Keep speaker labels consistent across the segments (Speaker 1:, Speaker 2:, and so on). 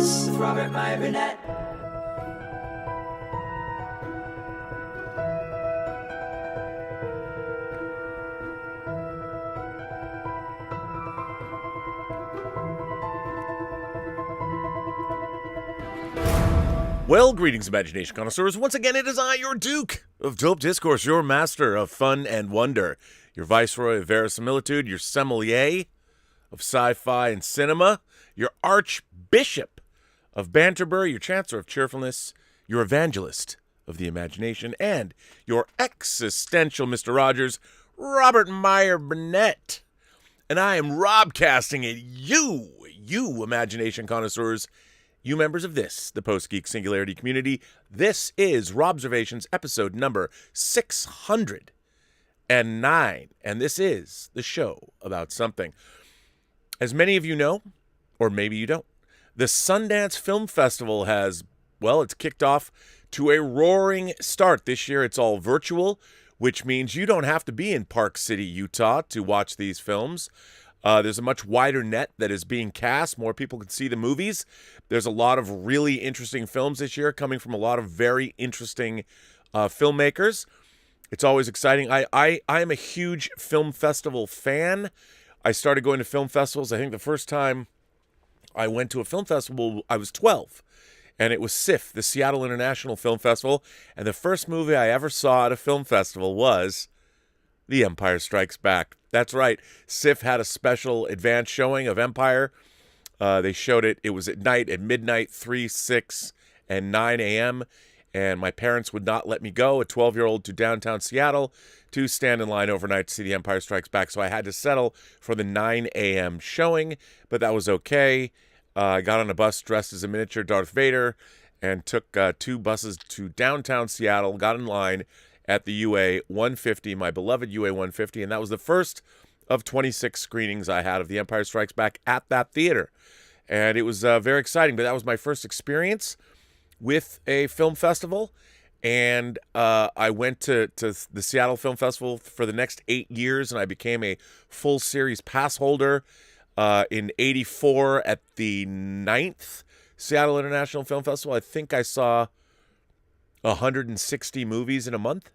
Speaker 1: Connoisseurs with Meyer Burnett.
Speaker 2: Well, greetings, Imagination Connoisseurs. Once again, it is I, your Duke of Dope Discourse, your master of fun and wonder, your viceroy of verisimilitude, your sommelier of sci-fi and cinema, your archbishop of banterbury, your chancellor of cheerfulness, your evangelist of the imagination, and your existential Mr. Rogers, Robert Meyer Burnett. And I am robcasting at you Imagination Connoisseurs, you members of this, the Post-Geek Singularity community. This is Robservations episode number 609, and this is the show about something. As many of you know, or maybe you don't, the Sundance Film Festival has, well, it's kicked off to a roaring start. This year it's all virtual, which means you don't have to be in Park City, Utah to watch these films. There's a much wider net that is being cast. More people can see the movies. There's a lot of really interesting films this year coming from a lot of very interesting filmmakers. It's always exciting. I am a huge film festival fan. I started going to film festivals. I think the first time I went to a film festival, I was 12. And it was SIFF, the Seattle International Film Festival. And the first movie I ever saw at a film festival was The Empire Strikes Back. That's right. SIFF had a special advance showing of Empire. They showed it. It was at night, at midnight, 3, 6, and 9 a.m. And my parents would not let me go, a 12-year-old, to downtown Seattle to stand in line overnight to see The Empire Strikes Back. So I had to settle for the 9 a.m. showing, but that was okay. I got on a bus dressed as a miniature Darth Vader and took 2 buses to downtown Seattle, got in line at the UA 150, my beloved UA 150, and that was the first of 26 screenings I had of The Empire Strikes Back at that theater. And it was very exciting, but that was my first experience with a film festival. And I went to the Seattle Film Festival for the next 8 years, and I became a full series pass holder in 84 at the 9th Seattle International Film Festival. I think I saw 160 movies in a month,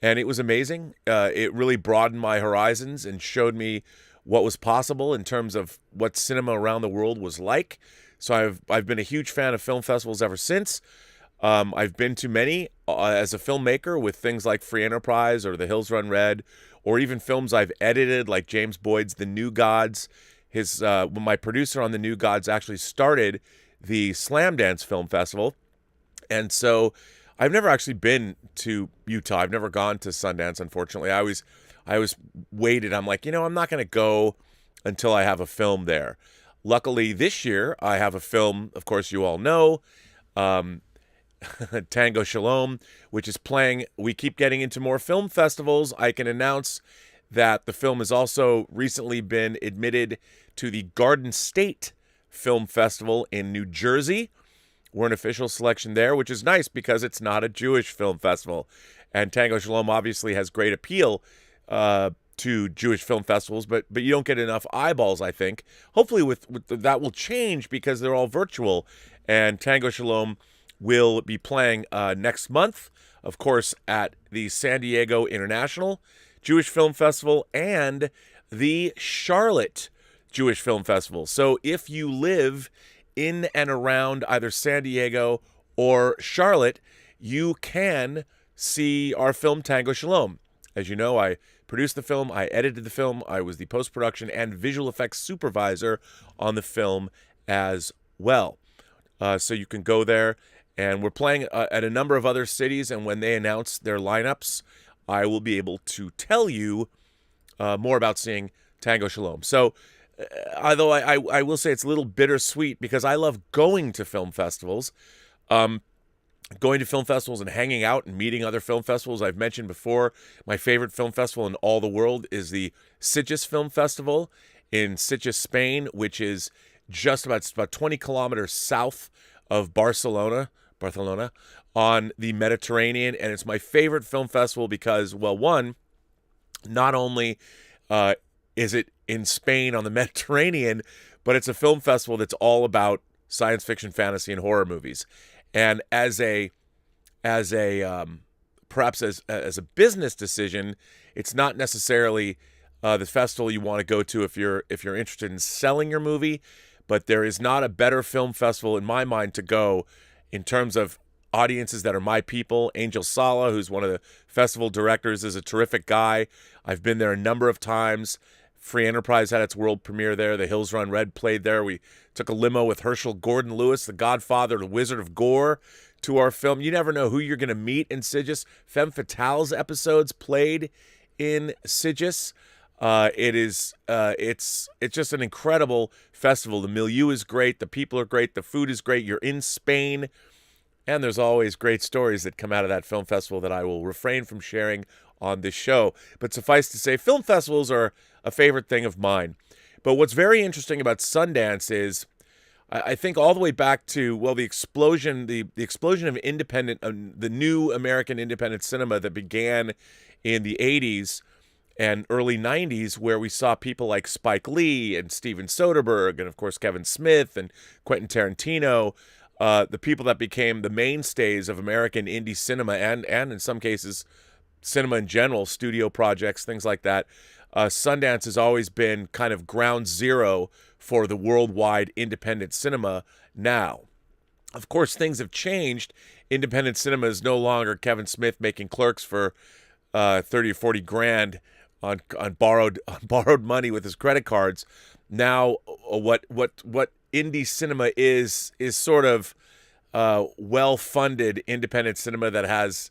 Speaker 2: and it was amazing. It really broadened my horizons and showed me what was possible in terms of what cinema around the world was like. So I've been a huge fan of film festivals ever since. I've been to many as a filmmaker with things like Free Enterprise or The Hills Run Red, or even films I've edited like James Boyd's The New Gods. My producer on The New Gods actually started the Slamdance Film Festival, and so I've never actually been to Utah. I've never gone to Sundance, unfortunately. I always waited. I'm like, I'm not going to go until I have a film there. Luckily, this year, I have a film, of course, you all know, Tango Shalom, which is playing. We keep getting into more film festivals. I can announce that the film has also recently been admitted to the Garden State Film Festival in New Jersey. We're an official selection there, which is nice because it's not a Jewish film festival. And Tango Shalom obviously has great appeal to Jewish film festivals, but you don't get enough eyeballs, I think. Hopefully that will change because they're all virtual. And Tango Shalom will be playing next month, of course, at the San Diego International Jewish Film Festival and the Charlotte Jewish Film Festival. So if you live in and around either San Diego or Charlotte, you can see our film Tango Shalom. As you know, I produced the film, I edited the film, I was the post-production and visual effects supervisor on the film as well. So you can go there, and we're playing at a number of other cities, and when they announce their lineups, I will be able to tell you more about seeing Tango Shalom. So although I will say it's a little bittersweet because I love going to film festivals. Going to film festivals and hanging out and meeting other film festivals. I've mentioned before, my favorite film festival in all the world is the Sitges Film Festival in Sitges, Spain, which is just about 20 kilometers south of Barcelona on the Mediterranean. And it's my favorite film festival because, well, one, not only is it in Spain on the Mediterranean, but it's a film festival that's all about science fiction, fantasy, and horror movies. And as a perhaps as a business decision, it's not necessarily the festival you want to go to if you're interested in selling your movie. But there is not a better film festival in my mind to go in terms of audiences that are my people. Angel Sala, who's one of the festival directors, is a terrific guy. I've been there a number of times. Free Enterprise had its world premiere there. The Hills Run Red played there. We took a limo with Herschel Gordon Lewis, the Godfather, the Wizard of Gore, to our film. You never know who you're going to meet in Sitges. Femme Fatale's episodes played in Sitges. It's just an incredible festival. The milieu is great. The people are great. The food is great. You're in Spain. And there's always great stories that come out of that film festival that I will refrain from sharing on this show. But suffice to say, film festivals are a favorite thing of mine. But what's very interesting about Sundance is, I think all the way back to, well, the explosion of independent, the new American independent cinema that began in the 80s and early 90s, where we saw people like Spike Lee and Steven Soderbergh and, of course, Kevin Smith and Quentin Tarantino, the people that became the mainstays of American indie cinema and in some cases, cinema in general, studio projects, things like that. Sundance has always been kind of ground zero for the worldwide independent cinema now. Of course, things have changed. Independent cinema is no longer Kevin Smith making Clerks for 30 or 40 grand on borrowed money with his credit cards. Now, what indie cinema is sort of well-funded independent cinema that has,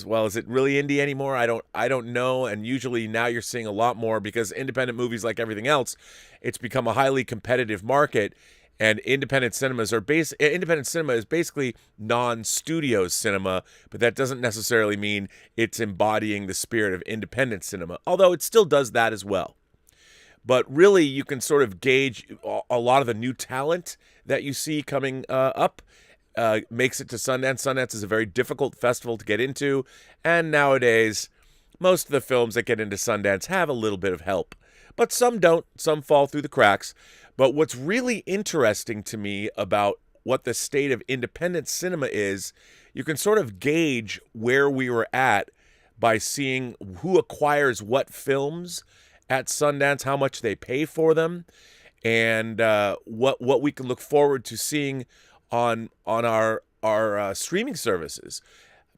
Speaker 2: well, is it really indie anymore? I don't know. And usually now you're seeing a lot more, because independent movies, like everything else, it's become a highly competitive market. And independent cinema is basically non-studio cinema, but that doesn't necessarily mean it's embodying the spirit of independent cinema, although it still does that as well. But really, you can sort of gauge a lot of the new talent that you see coming up. Makes it to Sundance. Sundance is a very difficult festival to get into, and nowadays, most of the films that get into Sundance have a little bit of help, but some don't. Some fall through the cracks. But what's really interesting to me about what the state of independent cinema is, you can sort of gauge where we were at by seeing who acquires what films at Sundance, how much they pay for them, and what we can look forward to seeing on our streaming services.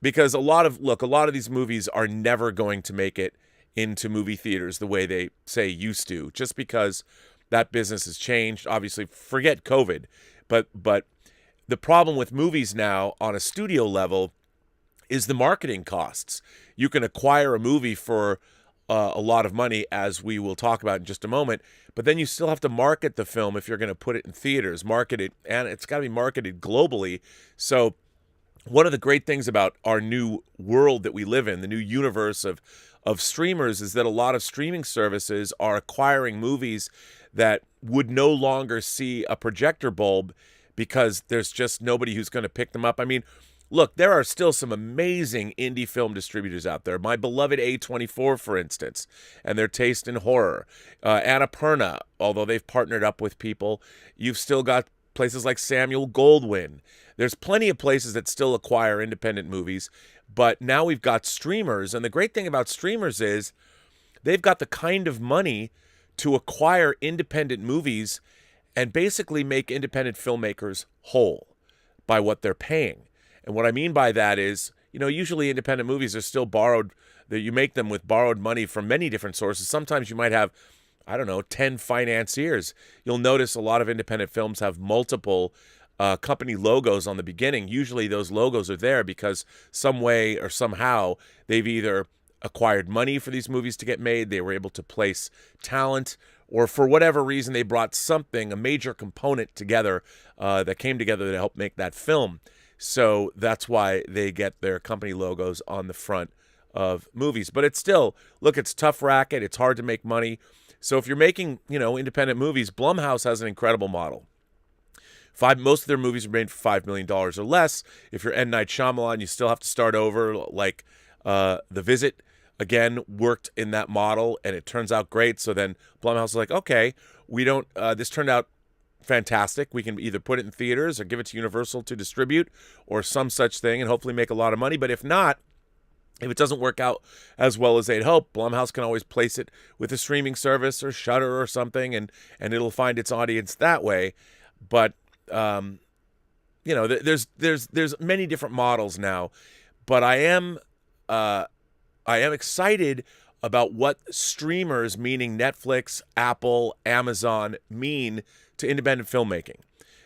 Speaker 2: Because a lot of these movies are never going to make it into movie theaters the way they say used to, just because that business has changed. Obviously, forget COVID, but the problem with movies now on a studio level is the marketing costs. You can acquire a movie for a lot of money, as we will talk about in just a moment, but then you still have to market the film if you're going to put it in theaters, market it, and it's got to be marketed globally. So one of the great things about our new world that we live in, the new universe of streamers, is that a lot of streaming services are acquiring movies that would no longer see a projector bulb because there's just nobody who's going to pick them up. I mean, look, there are still some amazing indie film distributors out there. My beloved A24, for instance, and their taste in horror. Annapurna, although they've partnered up with people. You've still got places like Samuel Goldwyn. There's plenty of places that still acquire independent movies, but now we've got streamers. And the great thing about streamers is they've got the kind of money to acquire independent movies and basically make independent filmmakers whole by what they're paying. And what I mean by that is, usually independent movies are still borrowed, that you make them with borrowed money from many different sources. Sometimes you might have, 10 financiers. You'll notice a lot of independent films have multiple company logos on the beginning. Usually those logos are there because some way or somehow they've either acquired money for these movies to get made, they were able to place talent, or for whatever reason they brought something, a major component together that came together to help make that film. So that's why they get their company logos on the front of movies. But it's still, look, it's a tough racket. It's hard to make money. So if you're making, independent movies, Blumhouse has an incredible model. Most of their movies are made for $5 million or less. If you're M. Night Shyamalan, you still have to start over. Like The Visit, again, worked in that model, and it turns out great. So then Blumhouse is like, okay, we don't. This turned out fantastic. We can either put it in theaters or give it to Universal to distribute or some such thing and hopefully make a lot of money. But if not, if it doesn't work out as well as they'd hope, Blumhouse can always place it with a streaming service or Shudder or something, and it'll find its audience that way. But there's many different models now. But I am excited about what streamers, meaning Netflix, Apple, Amazon, mean to independent filmmaking.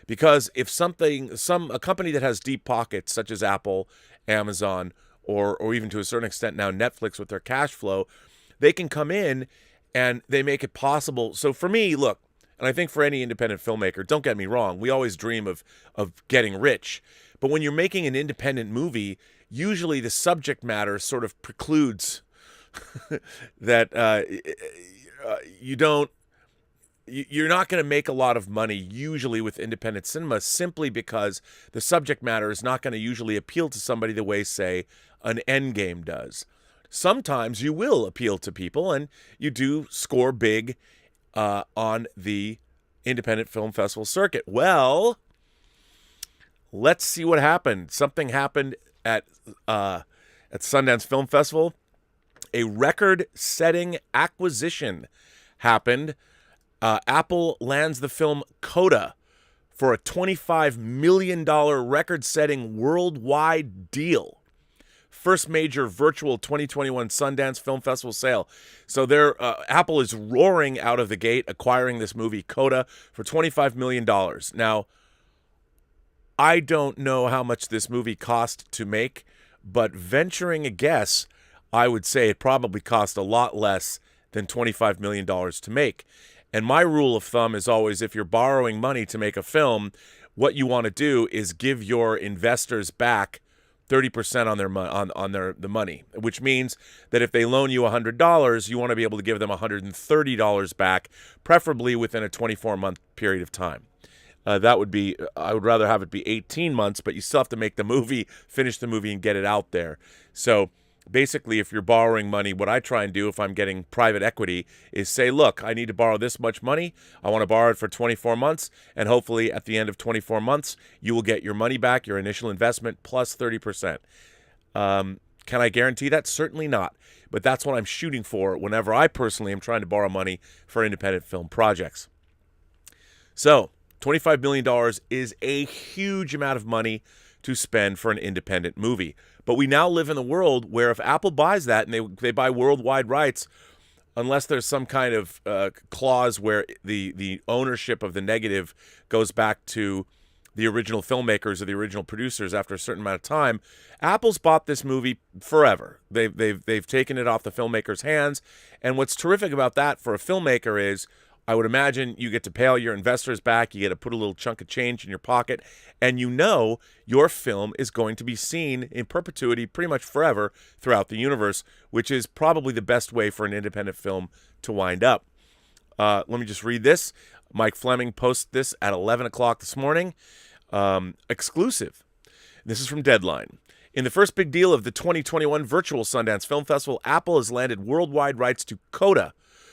Speaker 2: Because if a company that has deep pockets, such as Apple, Amazon, or even to a certain extent now Netflix with their cash flow, they can come in and they make it possible. So for me, look, and I think for any independent filmmaker, don't get me wrong, we always dream of getting rich. But when you're making an independent movie, usually the subject matter sort of precludes that you're not going to make a lot of money usually with independent cinema, simply because the subject matter is not going to usually appeal to somebody the way, say, an Endgame does. Sometimes you will appeal to people, and you do score big on the independent film festival circuit. Well, let's see what happened. Something happened at Sundance Film Festival. A record-setting acquisition happened. Apple lands the film Coda for a $25 million record-setting worldwide deal. First major virtual 2021 Sundance Film Festival sale. So Apple is roaring out of the gate, acquiring this movie Coda for $25 million. Now, I don't know how much this movie cost to make, but venturing a guess, I would say it probably cost a lot less than $25 million to make. And my rule of thumb is always, if you're borrowing money to make a film, what you want to do is give your investors back 30% on the money, which means that if they loan you $100, you want to be able to give them $130 back, preferably within a 24-month period of time. I would rather have it be 18 months, but you still have to make the movie, finish the movie, and get it out there. So basically, if you're borrowing money, what I try and do if I'm getting private equity is say, look, I need to borrow this much money. I want to borrow it for 24 months. And hopefully at the end of 24 months, you will get your money back, your initial investment, plus 30%. Can I guarantee that? Certainly not. But that's what I'm shooting for whenever I personally am trying to borrow money for independent film projects. So $25 million is a huge amount of money to spend for an independent movie. But we now live in a world where if Apple buys that and they buy worldwide rights, unless there's some kind of clause where the ownership of the negative goes back to the original filmmakers or the original producers after a certain amount of time, Apple's bought this movie forever. They've taken it off the filmmaker's hands. And what's terrific about that for a filmmaker is, I would imagine you get to pay all your investors back. You get to put a little chunk of change in your pocket. And you know your film is going to be seen in perpetuity pretty much forever throughout the universe, which is probably the best way for an independent film to wind up. Let me just read this. Mike Fleming posted this at 11 o'clock this morning. Exclusive. This is from Deadline. In the first big deal of the 2021 virtual Sundance Film Festival, Apple has landed worldwide rights to Coda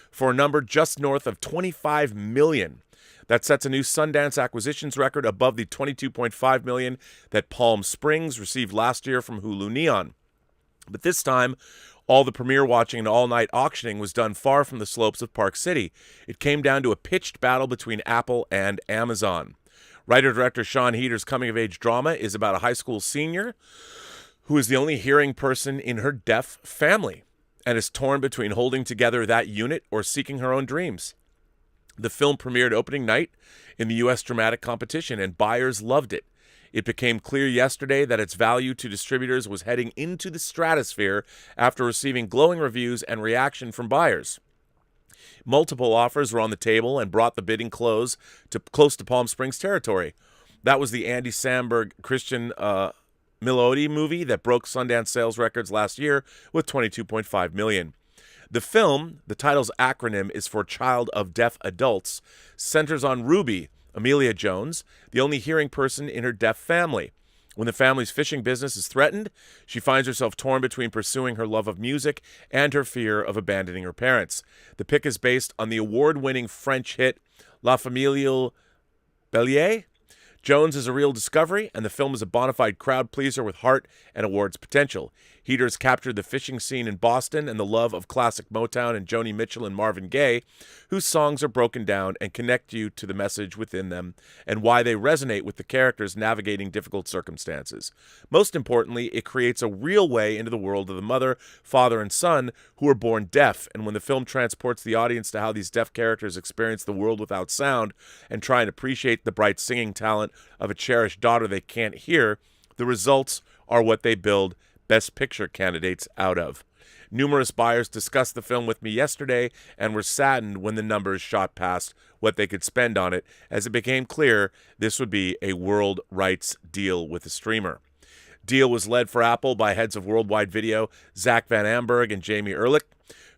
Speaker 2: for a number just north of $25 million. That sets a new Sundance acquisitions record above the $22.5 million that Palm Springs received last year from Hulu Neon. But this time, all the premiere watching and all-night auctioning was done far from the slopes of Park City. It came down to a pitched battle between Apple and Amazon. Writer-director Sean Heater's coming-of-age drama is about a high school senior who is the only hearing person in her deaf family and is torn between holding together that unit or seeking her own dreams. The film premiered opening night in the U.S. dramatic competition, and buyers loved it. It became clear yesterday that its value to distributors was heading into the stratosphere after receiving glowing reviews and reaction from buyers. Multiple offers were on the table and brought the bidding close to Palm Springs territory. That was the Andy Samberg Christian Milioti movie that broke Sundance sales records last year with $22.5 million. The film, the title's acronym is for Child of Deaf Adults, centers on Ruby, Amelia Jones, the only hearing person in her deaf family. When the family's fishing business is threatened, she finds herself torn between pursuing her love of music and her fear of abandoning her parents. The pick is based on the award-winning French hit La Familia Bellier. Jones is a real discovery, and the film is a bona fide crowd pleaser with heart and awards potential. Heaters captured the fishing scene in Boston and the love of classic Motown and Joni Mitchell and Marvin Gaye, whose songs are broken down and connect you to the message within them and why they resonate with the characters navigating difficult circumstances. Most importantly, it creates a real way into the world of the mother, father, and son who are born deaf, and when the film transports the audience to how these deaf characters experience the world without sound and try and appreciate the bright singing talent of a cherished daughter they can't hear, the results are what they build Best Picture candidates out of. Numerous buyers discussed the film with me yesterday and were saddened when the numbers shot past what they could spend on it, as it became clear this would be a world rights deal with the streamer. Deal was led for Apple by heads of Worldwide Video Zach Van Amberg and Jamie Ehrlich,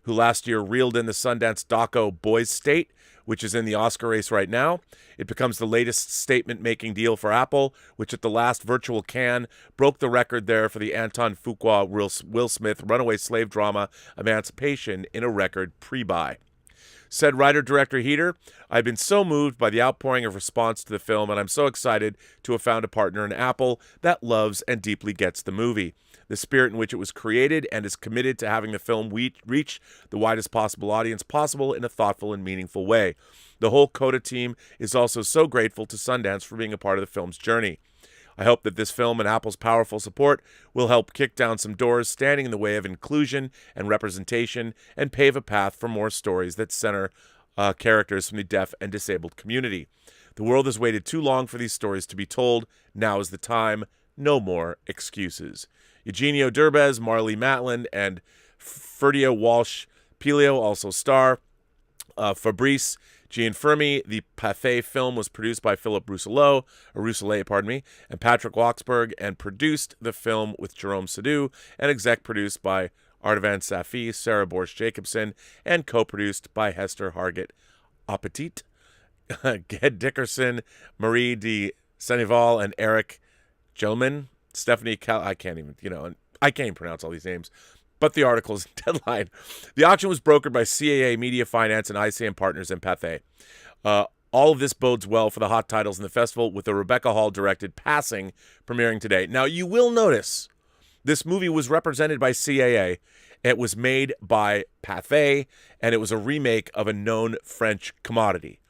Speaker 2: who last year reeled in the Sundance doco Boys State, which is in the Oscar race right now. It becomes the latest statement-making deal for Apple, which at the last virtual Cannes broke the record there for the Anton Fuqua Will Smith runaway slave drama Emancipation in a record pre-buy. Said writer-director Heater, "I've been so moved by the outpouring of response to the film, and I'm so excited to have found a partner in Apple that loves and deeply gets the movie, the spirit in which it was created, and is committed to having the film reach the widest possible audience possible in a thoughtful and meaningful way. The whole Coda team is also so grateful to Sundance for being a part of the film's journey. I hope that this film and Apple's powerful support will help kick down some doors standing in the way of inclusion and representation and pave a path for more stories that center characters from the deaf and disabled community. The world has waited too long for these stories to be told. Now is the time. No more excuses." Eugenio Derbez, Marlee Matlin, and Ferdio Walsh Pelio also star. Fabrice Gianfermi. The Pathé film was produced by Philip Rousselet, and Patrick Waksberg, and produced the film with Jerome Sadu, and exec produced by Artavan Safi, Sarah Borsch-Jacobson, and co-produced by Hester Hargett Appetit, Ged Dickerson, Marie de Senneval, and Eric Gelman. Stephanie I can't even pronounce all these names. But the article is deadline. The auction was brokered by CAA Media Finance and ICM Partners and Pathé. All of this bodes well for the hot titles in the festival, with the Rebecca Hall-directed Passing premiering today. Now, you will notice this movie was represented by CAA. It was made by Pathé, and it was a remake of a known French commodity.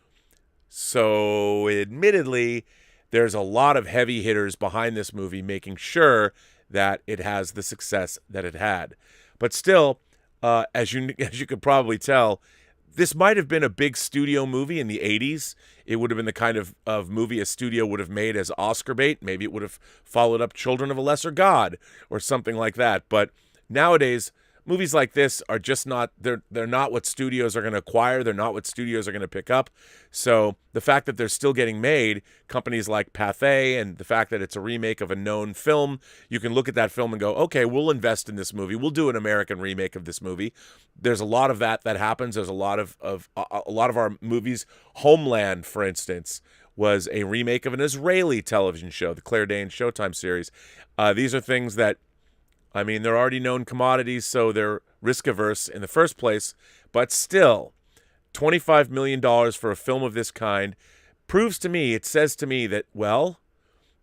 Speaker 2: So, admittedly, there's a lot of heavy hitters behind this movie making sure that it has the success that it had. But still, as you could probably tell, this might have been a big studio movie in the 80s. It would have been the kind of movie a studio would have made as Oscar bait. Maybe it would have followed up Children of a Lesser God or something like that. But nowadays, movies like this are just not, they're not what studios are going to acquire. They're not what studios are going to pick up. So the fact that they're still getting made, companies like Pathé, and the fact that it's a remake of a known film, you can look at that film and go, okay, we'll invest in this movie. We'll do an American remake of this movie. There's a lot of that happens. There's a lot of our movies. Homeland, for instance, was a remake of an Israeli television show, the Claire Danes Showtime series. These are things that, I mean, they're already known commodities, so they're risk-averse in the first place. But still, $25 million for a film of this kind proves to me, it says to me that, well,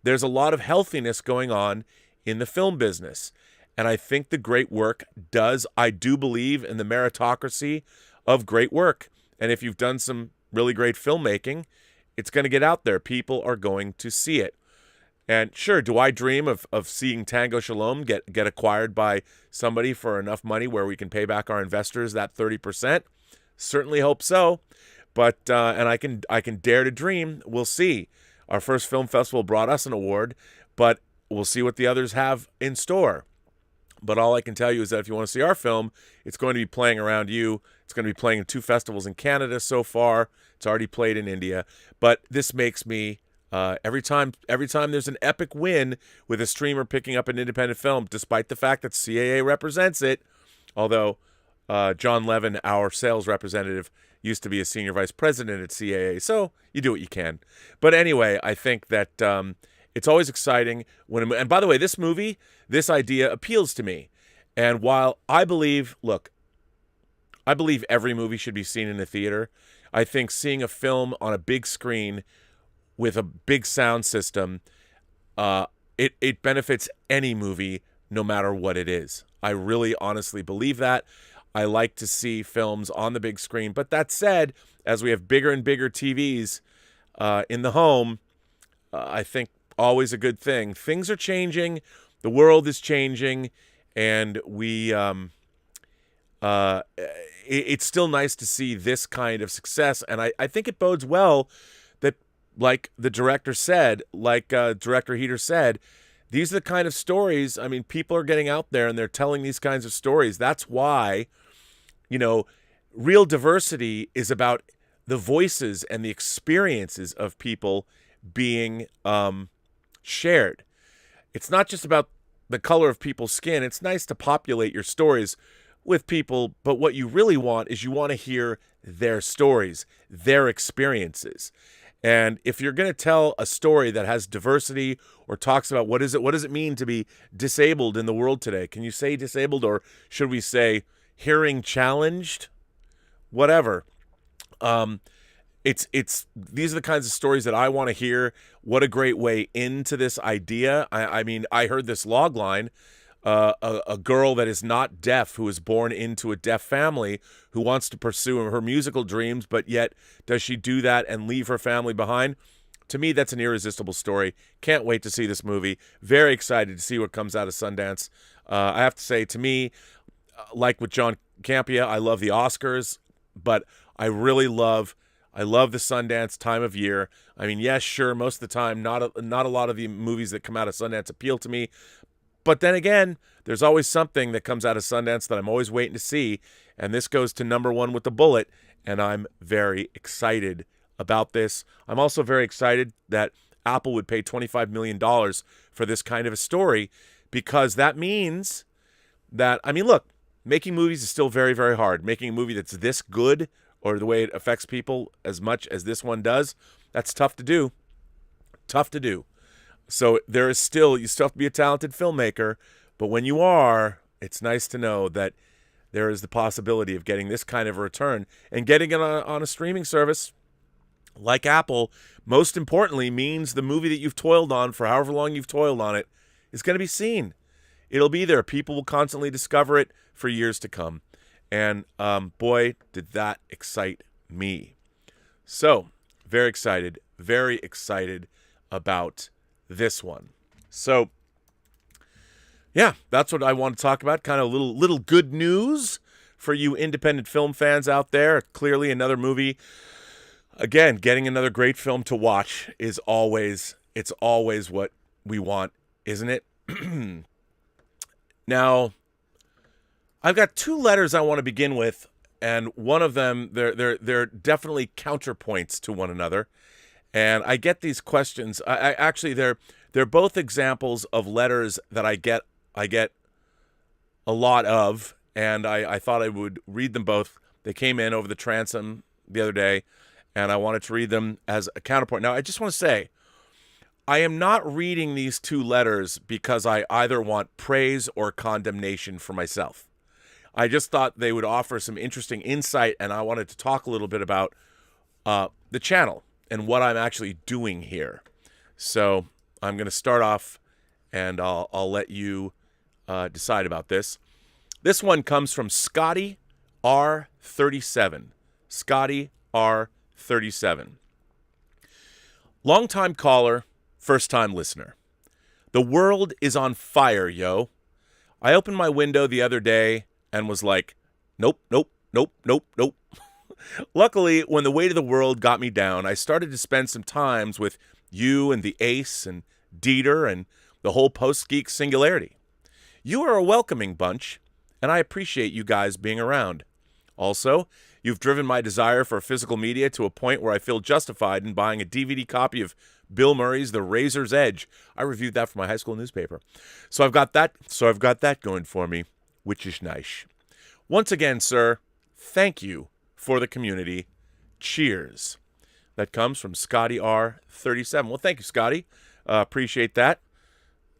Speaker 2: there's a lot of healthiness going on in the film business. And I think the great work I do believe in the meritocracy of great work. And if you've done some really great filmmaking, it's going to get out there. People are going to see it. And sure, do I dream of seeing Tango Shalom get acquired by somebody for enough money where we can pay back our investors that 30%? Certainly hope so. But and I can dare to dream. We'll see. Our first film festival brought us an award, but we'll see what the others have in store. But all I can tell you is that if you want to see our film, it's going to be playing around you. It's going to be playing in 2 festivals in Canada so far. It's already played in India. But this makes me every time there's an epic win with a streamer picking up an independent film, despite the fact that CAA represents it, although John Levin, our sales representative, used to be a senior vice president at CAA, so you do what you can. But anyway, I think that it's always exciting and by the way, this idea appeals to me. And while I believe every movie should be seen in a theater, I think seeing a film on a big screen with a big sound system, it benefits any movie, no matter what it is. I really honestly believe that. I like to see films on the big screen. But that said, as we have bigger and bigger TVs in the home, I think always a good thing. Things are changing. The world is changing. And it's still nice to see this kind of success. And I think it bodes well that, like the director said, Director Heater said, these are the kind of stories, I mean, people are getting out there and they're telling these kinds of stories. That's why, real diversity is about the voices and the experiences of people being shared. It's not just about the color of people's skin. It's nice to populate your stories with people, but what you really want is you want to hear their stories, their experiences. And if you're going to tell a story that has diversity or talks about what does it mean to be disabled in the world today? Can you say disabled, or should we say hearing challenged? Whatever. These are the kinds of stories that I want to hear. What a great way into this idea. I mean, I heard this log line. A girl that is not deaf, who is born into a deaf family, who wants to pursue her musical dreams, but yet does she do that and leave her family behind? To me, that's an irresistible story. Can't wait to see this movie. Very excited to see what comes out of Sundance. I have to say, to me, like with John Campea, I love the Oscars, but I really love the Sundance time of year. I mean, yes, sure, most of the time, not a lot of the movies that come out of Sundance appeal to me. But then again, there's always something that comes out of Sundance that I'm always waiting to see, and this goes to number one with the bullet, and I'm very excited about this. I'm also very excited that Apple would pay $25 million for this kind of a story, because that means that, I mean, look, making movies is still very, very hard. Making a movie that's this good, or the way it affects people as much as this one does, that's tough to do. Tough to do. So you still have to be a talented filmmaker, but when you are, it's nice to know that there is the possibility of getting this kind of a return, and getting it on a streaming service like Apple, most importantly, means the movie that you've toiled on for however long you've toiled on it is going to be seen. It'll be there. People will constantly discover it for years to come. And boy, did that excite me. So, very excited about this one. So, yeah, that's what I want to talk about. Kind of little good news for you independent film fans out there. Clearly another movie. Again, getting another great film to watch is always what we want, isn't it? Now, I've got two letters I want to begin with, and one of them, they're definitely counterpoints to one another. And I get these questions. I actually, they're both examples of letters that I get a lot of, and I thought I would read them both. They came in over the transom the other day, and I wanted to read them as a counterpoint. Now, I just want to say, I am not reading these two letters because I either want praise or condemnation for myself. I just thought they would offer some interesting insight, and I wanted to talk a little bit about the channel and what I'm actually doing here. So I'm going to start off, and I'll let you decide about this. This one comes from Scotty R37. Scotty R37. Longtime caller, first-time listener. The world is on fire, yo. I opened my window the other day and was like, nope, nope, nope, nope, nope. Luckily, when the weight of the world got me down, I started to spend some times with you and the Ace and Dieter and the whole Post-Geek singularity. You are a welcoming bunch, and I appreciate you guys being around. Also, you've driven my desire for physical media to a point where I feel justified in buying a DVD copy of Bill Murray's The Razor's Edge. I reviewed that for my high school newspaper. So I've got that going for me, which is nice. Once again, sir, thank you for the community. Cheers. That comes from Scotty R37. Well, thank you, Scotty. Appreciate that.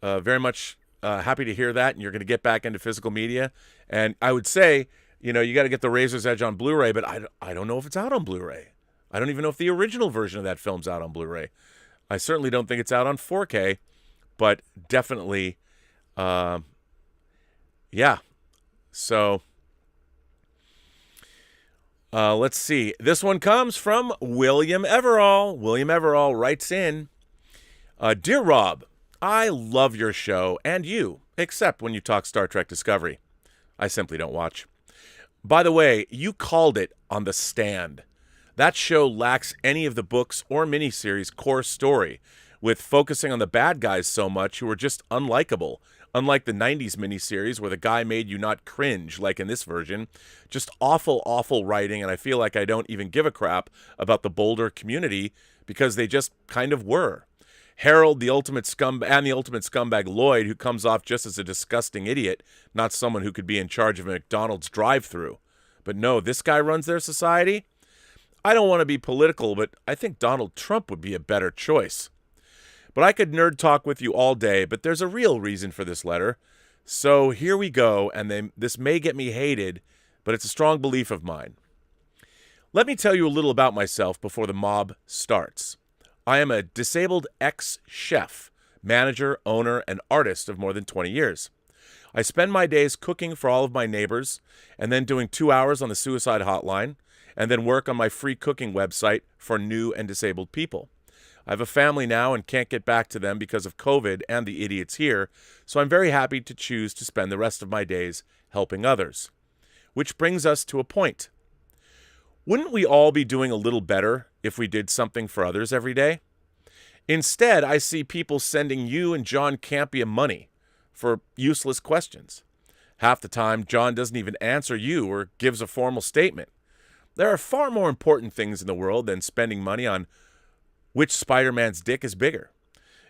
Speaker 2: Very much happy to hear that, and you're going to get back into physical media. And I would say, you got to get The Razor's Edge on Blu-ray, but I don't know if it's out on Blu-ray. I don't even know if the original version of that film's out on Blu-ray. I certainly don't think it's out on 4K, but definitely, yeah. So, let's see. This one comes from William Everall. William Everall writes in, Dear Rob, I love your show and you, except when you talk Star Trek Discovery. I simply don't watch. By the way, you called it on The Stand. That show lacks any of the books or miniseries' core story, with focusing on the bad guys so much who are just unlikable. Unlike the 90s miniseries where the guy made you not cringe, like in this version. Just awful, awful writing, and I feel like I don't even give a crap about the bolder community because they just kind of were. Harold, the ultimate scumbag Lloyd, who comes off just as a disgusting idiot, not someone who could be in charge of a McDonald's drive-thru. But no, this guy runs their society? I don't want to be political, but I think Donald Trump would be a better choice. But I could nerd talk with you all day, but there's a real reason for this letter. So here we go, and this may get me hated, but it's a strong belief of mine. Let me tell you a little about myself before the mob starts. I am a disabled ex-chef, manager, owner, and artist of more than 20 years. I spend my days cooking for all of my neighbors, and then doing 2 hours on the suicide hotline, and then work on my free cooking website for new and disabled people. I have a family now and can't get back to them because of COVID and the idiots here, so I'm very happy to choose to spend the rest of my days helping others. Which brings us to a point. Wouldn't we all be doing a little better if we did something for others every day? Instead, I see people sending you and John Campea money for useless questions. Half the time, John doesn't even answer you or gives a formal statement. There are far more important things in the world than spending money on which Spider-Man's dick is bigger.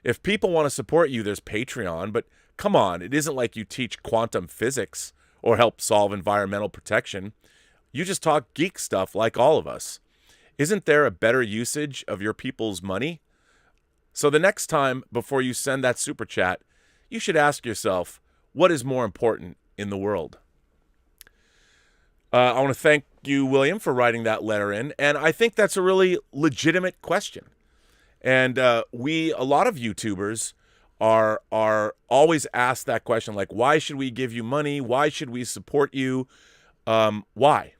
Speaker 2: If people want to support you, there's Patreon, but come on, it isn't like you teach quantum physics or help solve environmental protection. You just talk geek stuff like all of us. Isn't there a better usage of your people's money? So the next time before you send that super chat, you should ask yourself, what is more important in the world? I want to thank you, William, for writing that letter in, and I think that's a really legitimate question. And a lot of YouTubers are always asked that question, like, why should we give you money? Why should we support you? Why?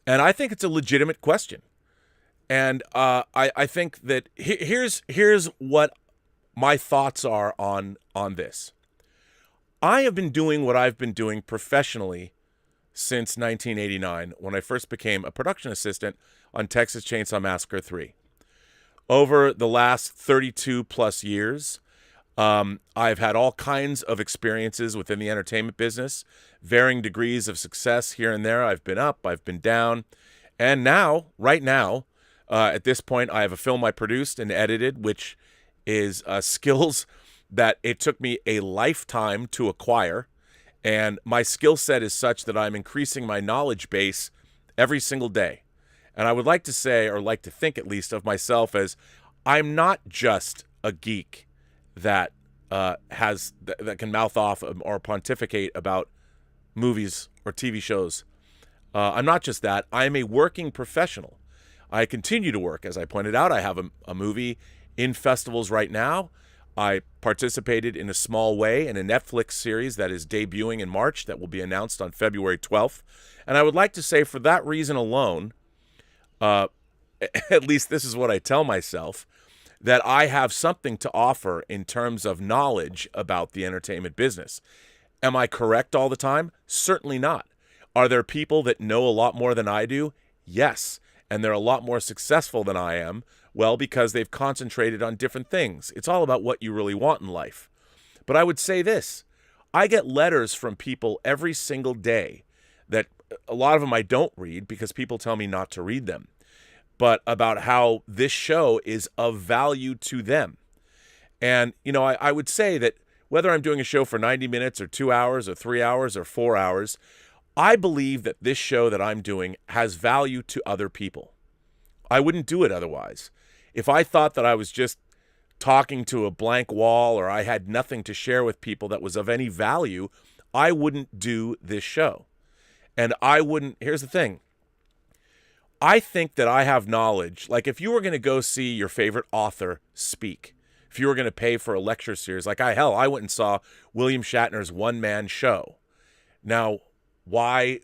Speaker 2: And I think it's a legitimate question. And I think that here's what my thoughts are on this. I have been doing what I've been doing professionally since 1989, when I first became a production assistant on Texas Chainsaw Massacre 3. Over the last 32 plus years, I've had all kinds of experiences within the entertainment business, varying degrees of success here and there. I've been up, I've been down, and now, right now, at this point, I have a film I produced and edited, which is skills that it took me a lifetime to acquire. And my skill set is such that I'm increasing my knowledge base every single day. And I would like to say, or like to think at least, of myself as I'm not just a geek that that can mouth off or pontificate about movies or TV shows. I'm not just that. I'm a working professional. I continue to work. As I pointed out, I have a movie in festivals right now. I participated in a small way in a Netflix series that is debuting in March that will be announced on February 12th. And I would like to say, for that reason alone, at least this is what I tell myself, that I have something to offer in terms of knowledge about the entertainment business. Am I correct all the time? Certainly not. Are there people that know a lot more than I do? Yes. And they're a lot more successful than I am. Well, because they've concentrated on different things. It's all about what you really want in life. But I would say this. I get letters from people every single day that a lot of them I don't read because people tell me not to read them, but about how this show is of value to them. And, you know, I would say that whether I'm doing a show for 90 minutes or 2 hours or 3 hours or 4 hours, I believe that this show that I'm doing has value to other people. I wouldn't do it otherwise. If I thought that I was just talking to a blank wall or I had nothing to share with people that was of any value, I wouldn't do this show. And I wouldn't, here's the thing, I think that I have knowledge. Like if you were going to go see your favorite author speak, if you were going to pay for a lecture series, like I went and saw William Shatner's one-man show. Now, why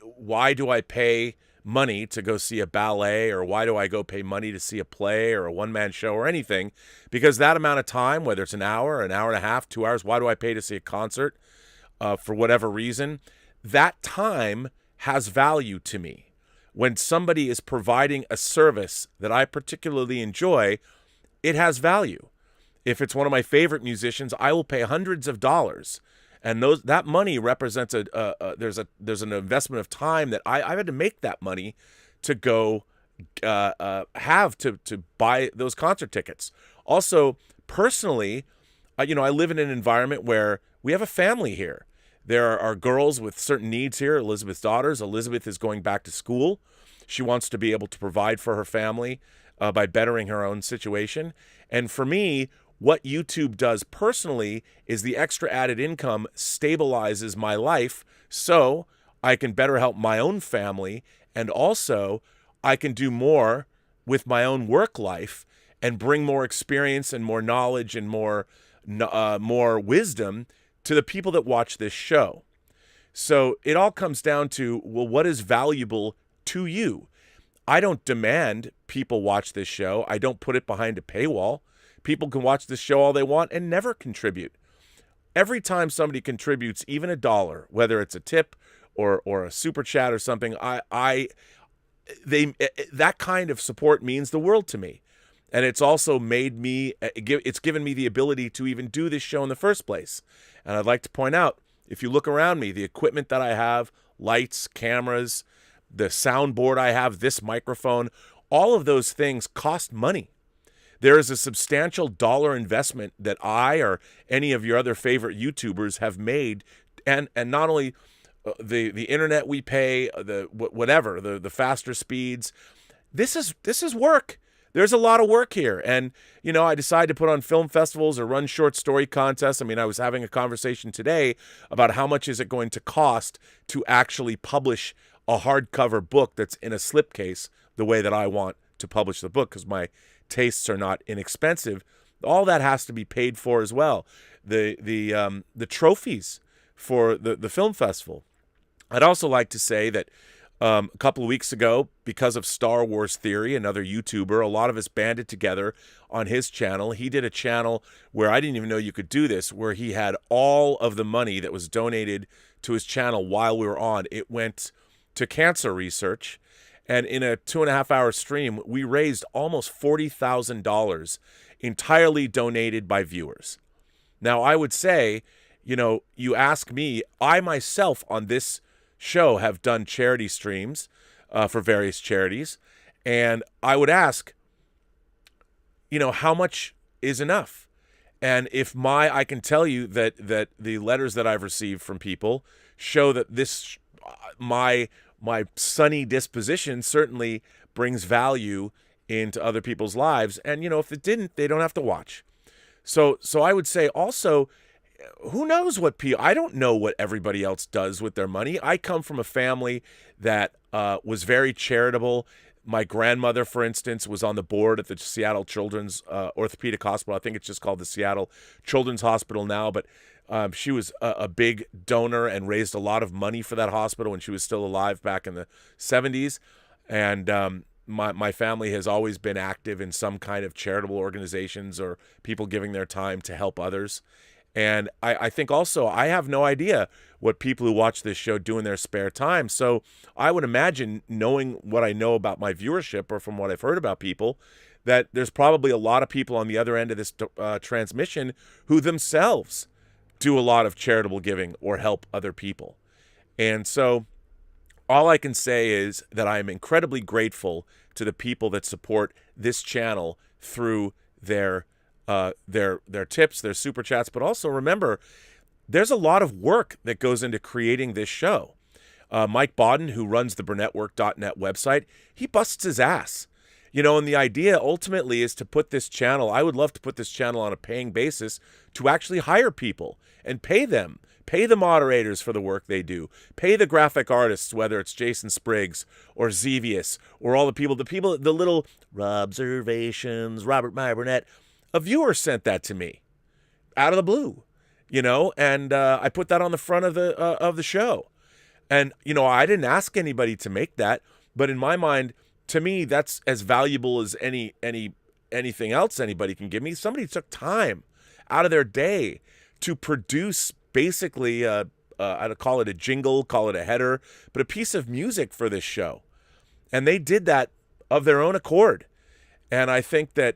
Speaker 2: do I pay money to go see a ballet, or why do I go pay money to see a play or a one-man show or anything? Because that amount of time, whether it's an hour and a half, 2 hours, why do I pay to see a concert for whatever reason? That time has value to me. When somebody is providing a service that I particularly enjoy, it has value. If it's one of my favorite musicians, I will pay hundreds of dollars. And that money represents there's an investment of time that I had to make that money to go have to buy those concert tickets. Also, personally, I live in an environment where we have a family here. There are girls with certain needs here. Elizabeth's daughters. Elizabeth is going back to school. She wants to be able to provide for her family by bettering her own situation. And for me, what YouTube does personally is the extra added income stabilizes my life so I can better help my own family, and also I can do more with my own work life and bring more experience and more knowledge and more wisdom to the people that watch this show. So it all comes down to, well, what is valuable to you? I don't demand people watch this show. I don't put it behind a paywall. People can watch this show all they want and never contribute. Every time somebody contributes, even $1, whether it's a tip or a super chat or something, that kind of support means the world to me. And it's also it's given me the ability to even do this show in the first place. And I'd like to point out, if you look around me, the equipment that I have, lights, cameras, the soundboard I have, this microphone, all of those things cost money. There is a substantial dollar investment that I or any of your other favorite YouTubers have made, and not only the internet we pay, the faster speeds. This is work. There's a lot of work here. And, I decided to put on film festivals or run short story contests. I mean, I was having a conversation today about how much is it going to cost to actually publish a hardcover book that's in a slipcase the way that I want to publish the book, because my tastes are not inexpensive. All that has to be paid for as well. The trophies for the film festival. I'd also like to say that a couple of weeks ago, because of Star Wars Theory, another YouTuber, a lot of us banded together on his channel. He did a channel where I didn't even know you could do this, where he had all of the money that was donated to his channel while we were on. It went to cancer research. And in a 2.5-hour stream, we raised almost $40,000 entirely donated by viewers. Now, I would say, you ask me, I myself on this show have done charity streams for various charities. And I would ask, how much is enough? And if I can tell you that the letters that I've received from people show that my sunny disposition certainly brings value into other people's lives. And, if it didn't, they don't have to watch. So I would say also, who knows I don't know what everybody else does with their money. I come from a family that was very charitable. My grandmother, for instance, was on the board at the Seattle Children's Orthopedic Hospital. I think it's just called the Seattle Children's Hospital now, but she was a big donor and raised a lot of money for that hospital when she was still alive back in the 70s. And my family has always been active in some kind of charitable organizations or people giving their time to help others. And I think also I have no idea what people who watch this show do in their spare time. So I would imagine, knowing what I know about my viewership or from what I've heard about people, that there's probably a lot of people on the other end of this transmission who themselves do a lot of charitable giving or help other people. And so all I can say is that I am incredibly grateful to the people that support this channel through their tips, their super chats. But also remember, there's a lot of work that goes into creating this show. Mike Bodden, who runs the Burnettwork.net website, he busts his ass. And the idea ultimately is to put this channel, I would love to put this channel on a paying basis to actually hire people and pay them Pay the moderators for the work they do. Pay the graphic artists, whether it's Jason Spriggs or Xevious or all the little Robservations, Meyer Burnett. A viewer sent that to me out of the blue, and I put that on the front of the show. And, I didn't ask anybody to make that, but in my mind, to me, that's as valuable as anything else anybody can give me. Somebody took time out of their day to produce basically, I'd call it a jingle, call it a header, but a piece of music for this show. And they did that of their own accord. And I think that,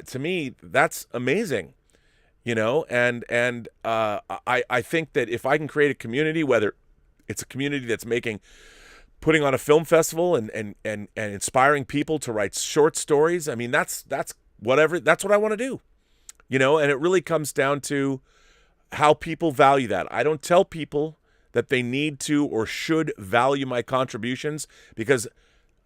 Speaker 2: to me, that's amazing, and I think that if I can create a community, whether it's a community that's putting on a film festival and inspiring people to write short stories, I mean, that's what I want to do, and it really comes down to how people value that. I don't tell people that they need to or should value my contributions, because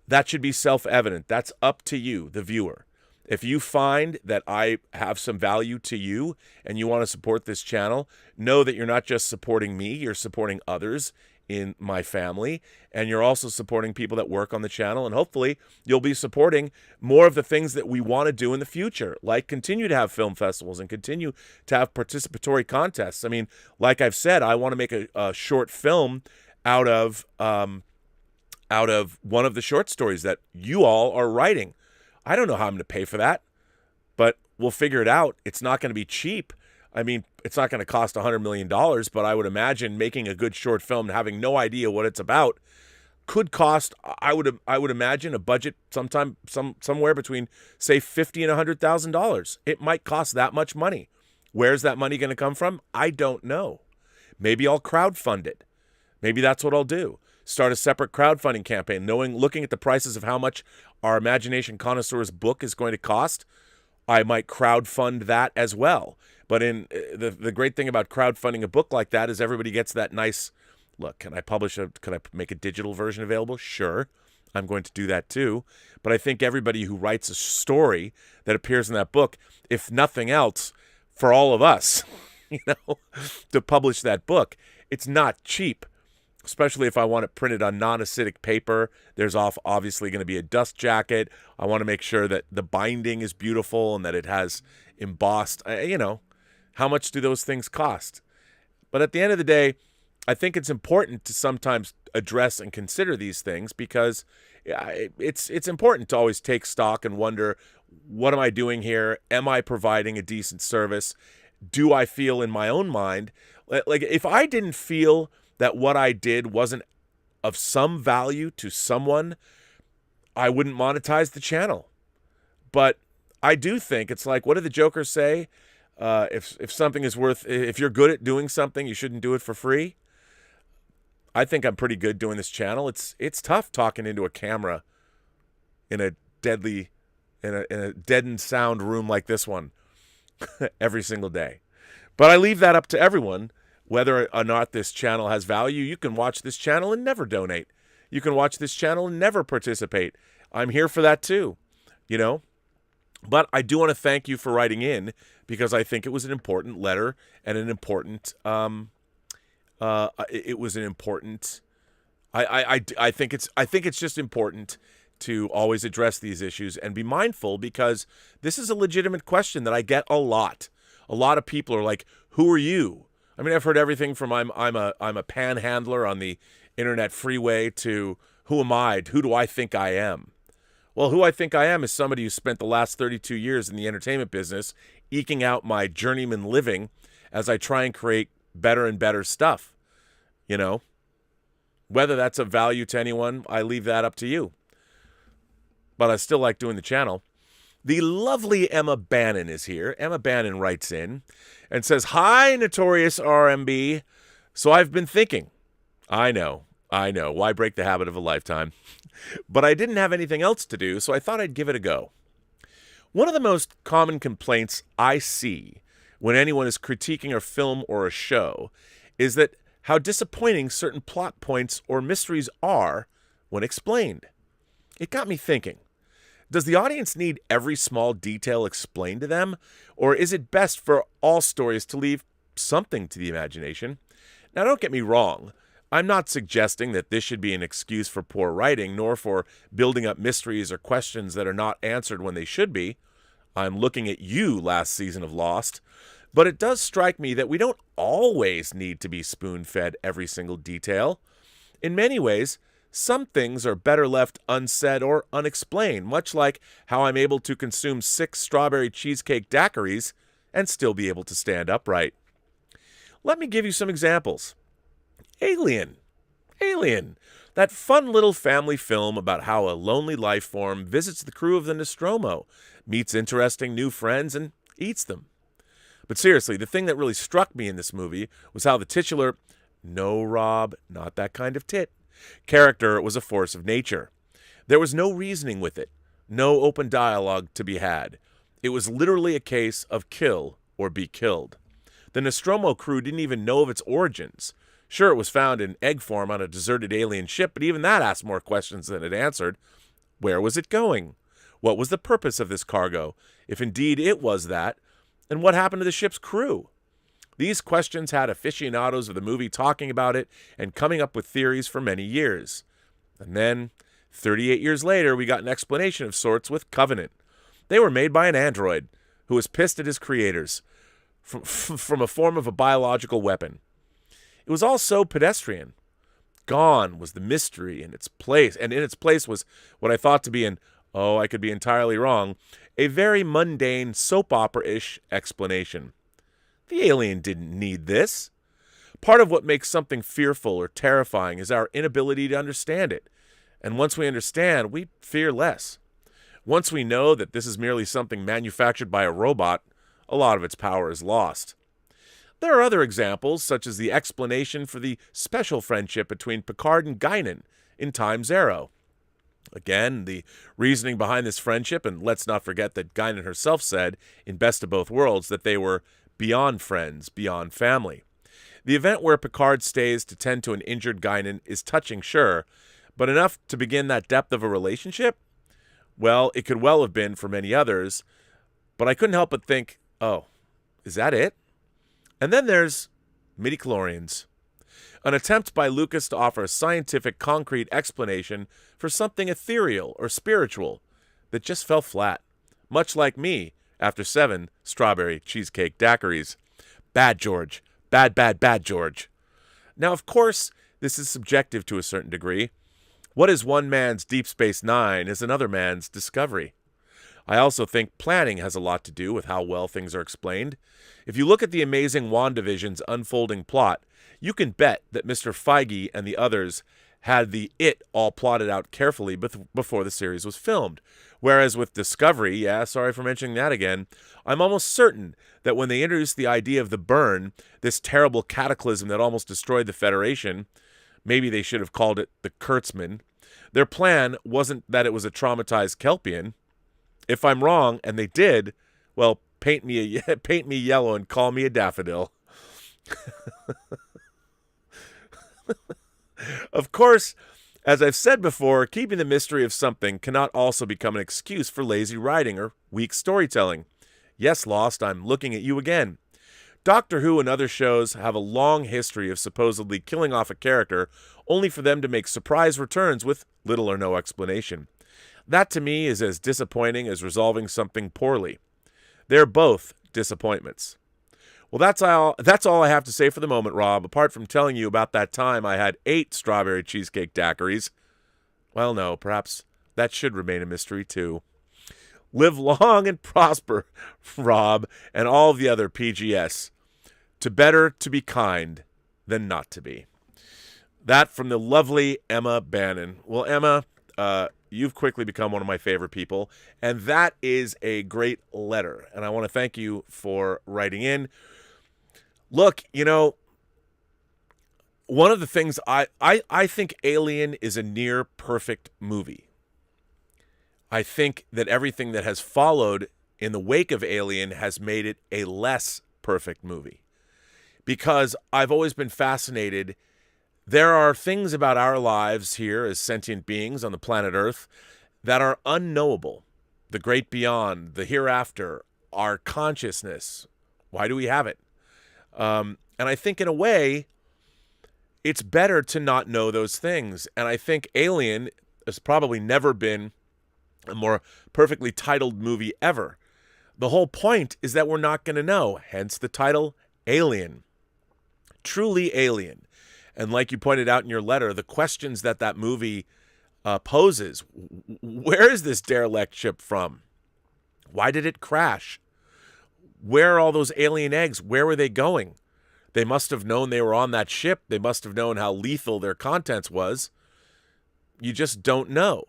Speaker 2: that should be self-evident. That's up to you, the viewer. If you find that I have some value to you and you want to support this channel, know that you're not just supporting me, you're supporting others in my family, and you're also supporting people that work on the channel, and hopefully you'll be supporting more of the things that we want to do in the future, like continue to have film festivals and continue to have participatory contests. I mean, like I've said, I want to make a short film out of one of the short stories that you all are writing. I don't know how I'm going to pay for that, but we'll figure it out. It's not going to be cheap. I mean, it's not going to cost $100 million, but I would imagine making a good short film and having no idea what it's about could cost, I would imagine, a budget somewhere between, say, $50,000 and $100,000. It might cost that much money. Where's that money going to come from? I don't know. Maybe I'll crowdfund it. Maybe that's what I'll do. Start a separate crowdfunding campaign, looking at the prices of how much our Imagination Connoisseurs book is going to cost. I might crowdfund that as well. But in the great thing about crowdfunding a book like that is everybody gets that nice look. Can I make a digital version available? Sure. I'm going to do that too. But I think everybody who writes a story that appears in that book, if nothing else, for all of us, to publish that book, it's not cheap. Especially if I want it printed on non-acidic paper. There's obviously going to be a dust jacket. I want to make sure that the binding is beautiful and that it has embossed. How much do those things cost? But at the end of the day, I think it's important to sometimes address and consider these things, because it's important to always take stock and wonder, what am I doing here? Am I providing a decent service? Do I feel in my own mind, like if I didn't feel that what I did wasn't of some value to someone, I wouldn't monetize the channel. But I do think it's like, what did the Joker say? If something is if you're good at doing something, you shouldn't do it for free. I think I'm pretty good doing this channel. It's tough talking into a camera in a deadened sound room like this one every single day. But I leave that up to everyone. Whether or not this channel has value, you can watch this channel and never donate. You can watch this channel and never participate. I'm here for that too, But I do want to thank you for writing in, because I think it was an important letter and an important. It was an important. I think it's just important to always address these issues and be mindful, because this is a legitimate question that I get a lot. A lot of people are like, "Who are you?" I mean, I've heard everything from I'm a panhandler on the internet freeway to who am I? Who do I think I am? Well, who I think I am is somebody who spent the last 32 years in the entertainment business, eking out my journeyman living as I try and create better and better stuff. Whether that's of value to anyone, I leave that up to you. But I still like doing the channel. The lovely Emma Bannon is here. Emma Bannon writes in and says, "Hi, Notorious RMB. So I've been thinking." I know. Why break the habit of a lifetime? But I didn't have anything else to do, so I thought I'd give it a go. One of the most common complaints I see when anyone is critiquing a film or a show is that how disappointing certain plot points or mysteries are when explained. It got me thinking. Does the audience need every small detail explained to them? Or is it best for all stories to leave something to the imagination? Now, don't get me wrong. I'm not suggesting that this should be an excuse for poor writing, nor for building up mysteries or questions that are not answered when they should be. I'm looking at you last season of Lost. But it does strike me that we don't always need to be spoon-fed every single detail. In many ways, some things are better left unsaid or unexplained, much like how I'm able to consume 6 strawberry cheesecake daiquiris and still be able to stand upright. Let me give you some examples. Alien. That fun little family film about how a lonely life form visits the crew of the Nostromo, meets interesting new friends, and eats them. But seriously, the thing that really struck me in this movie was how the titular, no, Rob, not that kind of tit, character was a force of nature. There was no reasoning with it, no open dialogue to be had. It was literally a case of kill or be killed. The Nostromo crew didn't even know of its origins. Sure, it was found in egg form on a deserted alien ship, but even that asked more questions than it answered. Where was it going? What was the purpose of this cargo, if indeed it was that? And what happened to the ship's crew? These questions had aficionados of the movie talking about it and coming up with theories for many years. And then, 38 years later, we got an explanation of sorts with Covenant. They were made by an android who was pissed at his creators from a form of a biological weapon. It was all so pedestrian. Gone was the mystery in its place, and in its place was what I thought to be I could be entirely wrong, a very mundane soap opera-ish explanation. The alien didn't need this. Part of what makes something fearful or terrifying is our inability to understand it. And once we understand, we fear less. Once we know that this is merely something manufactured by a robot, a lot of its power is lost. There are other examples, such as the explanation for the special friendship between Picard and Guinan in Time Zero. Again, the reasoning behind this friendship, and let's not forget that Guinan herself said in Best of Both Worlds that they were beyond friends, beyond family. The event where Picard stays to tend to an injured Guinan is touching, sure, but enough to begin that depth of a relationship? Well, it could well have been for many others, but I couldn't help but think, is that it? And then there's midichlorians. An attempt by Lucas to offer a scientific, concrete explanation for something ethereal or spiritual that just fell flat. Much like me after 7 strawberry cheesecake daiquiris. Bad George. Bad George. Now, of course, this is subjective to a certain degree. What is one man's Deep Space Nine is another man's Discovery. I also think planning has a lot to do with how well things are explained. If you look at the amazing WandaVision's unfolding plot, you can bet that Mr. Feige and the others had the it all plotted out carefully before the series was filmed. Whereas with Discovery, sorry for mentioning that again, I'm almost certain that when they introduced the idea of the burn, this terrible cataclysm that almost destroyed the Federation, maybe they should have called it the Kurtzman, their plan wasn't that it was a traumatized Kelpian. If I'm wrong, and they did, well, paint me yellow and call me a daffodil. Of course, as I've said before, keeping the mystery of something cannot also become an excuse for lazy writing or weak storytelling. Yes, Lost, I'm looking at you again. Doctor Who and other shows have a long history of supposedly killing off a character only for them to make surprise returns with little or no explanation. That to me is as disappointing as resolving something poorly. They're both disappointments. Well, that's all I have to say for the moment, Rob, apart from telling you about that time I had 8 strawberry cheesecake daiquiris. Well, no, perhaps that should remain a mystery, too. Live long and prosper, Rob, and all the other PGS. Better to be kind than not to be. That from the lovely Emma Bannon. Well, Emma, you've quickly become one of my favorite people, and that is a great letter, and I want to thank you for writing in. Look, one of the things I think Alien is a near perfect movie. I think that everything that has followed in the wake of Alien has made it a less perfect movie. Because I've always been fascinated. There are things about our lives here as sentient beings on the planet Earth that are unknowable. The great beyond, the hereafter, our consciousness. Why do we have it? And I think in a way, it's better to not know those things. And I think Alien has probably never been a more perfectly titled movie ever. The whole point is that we're not going to know, hence the title Alien. Truly alien. And like you pointed out in your letter, the questions that that movie poses. Where is this derelict ship from? Why did it crash? Where are all those alien eggs? Where were they going? They must have known they were on that ship. They must have known how lethal their contents was. You just don't know.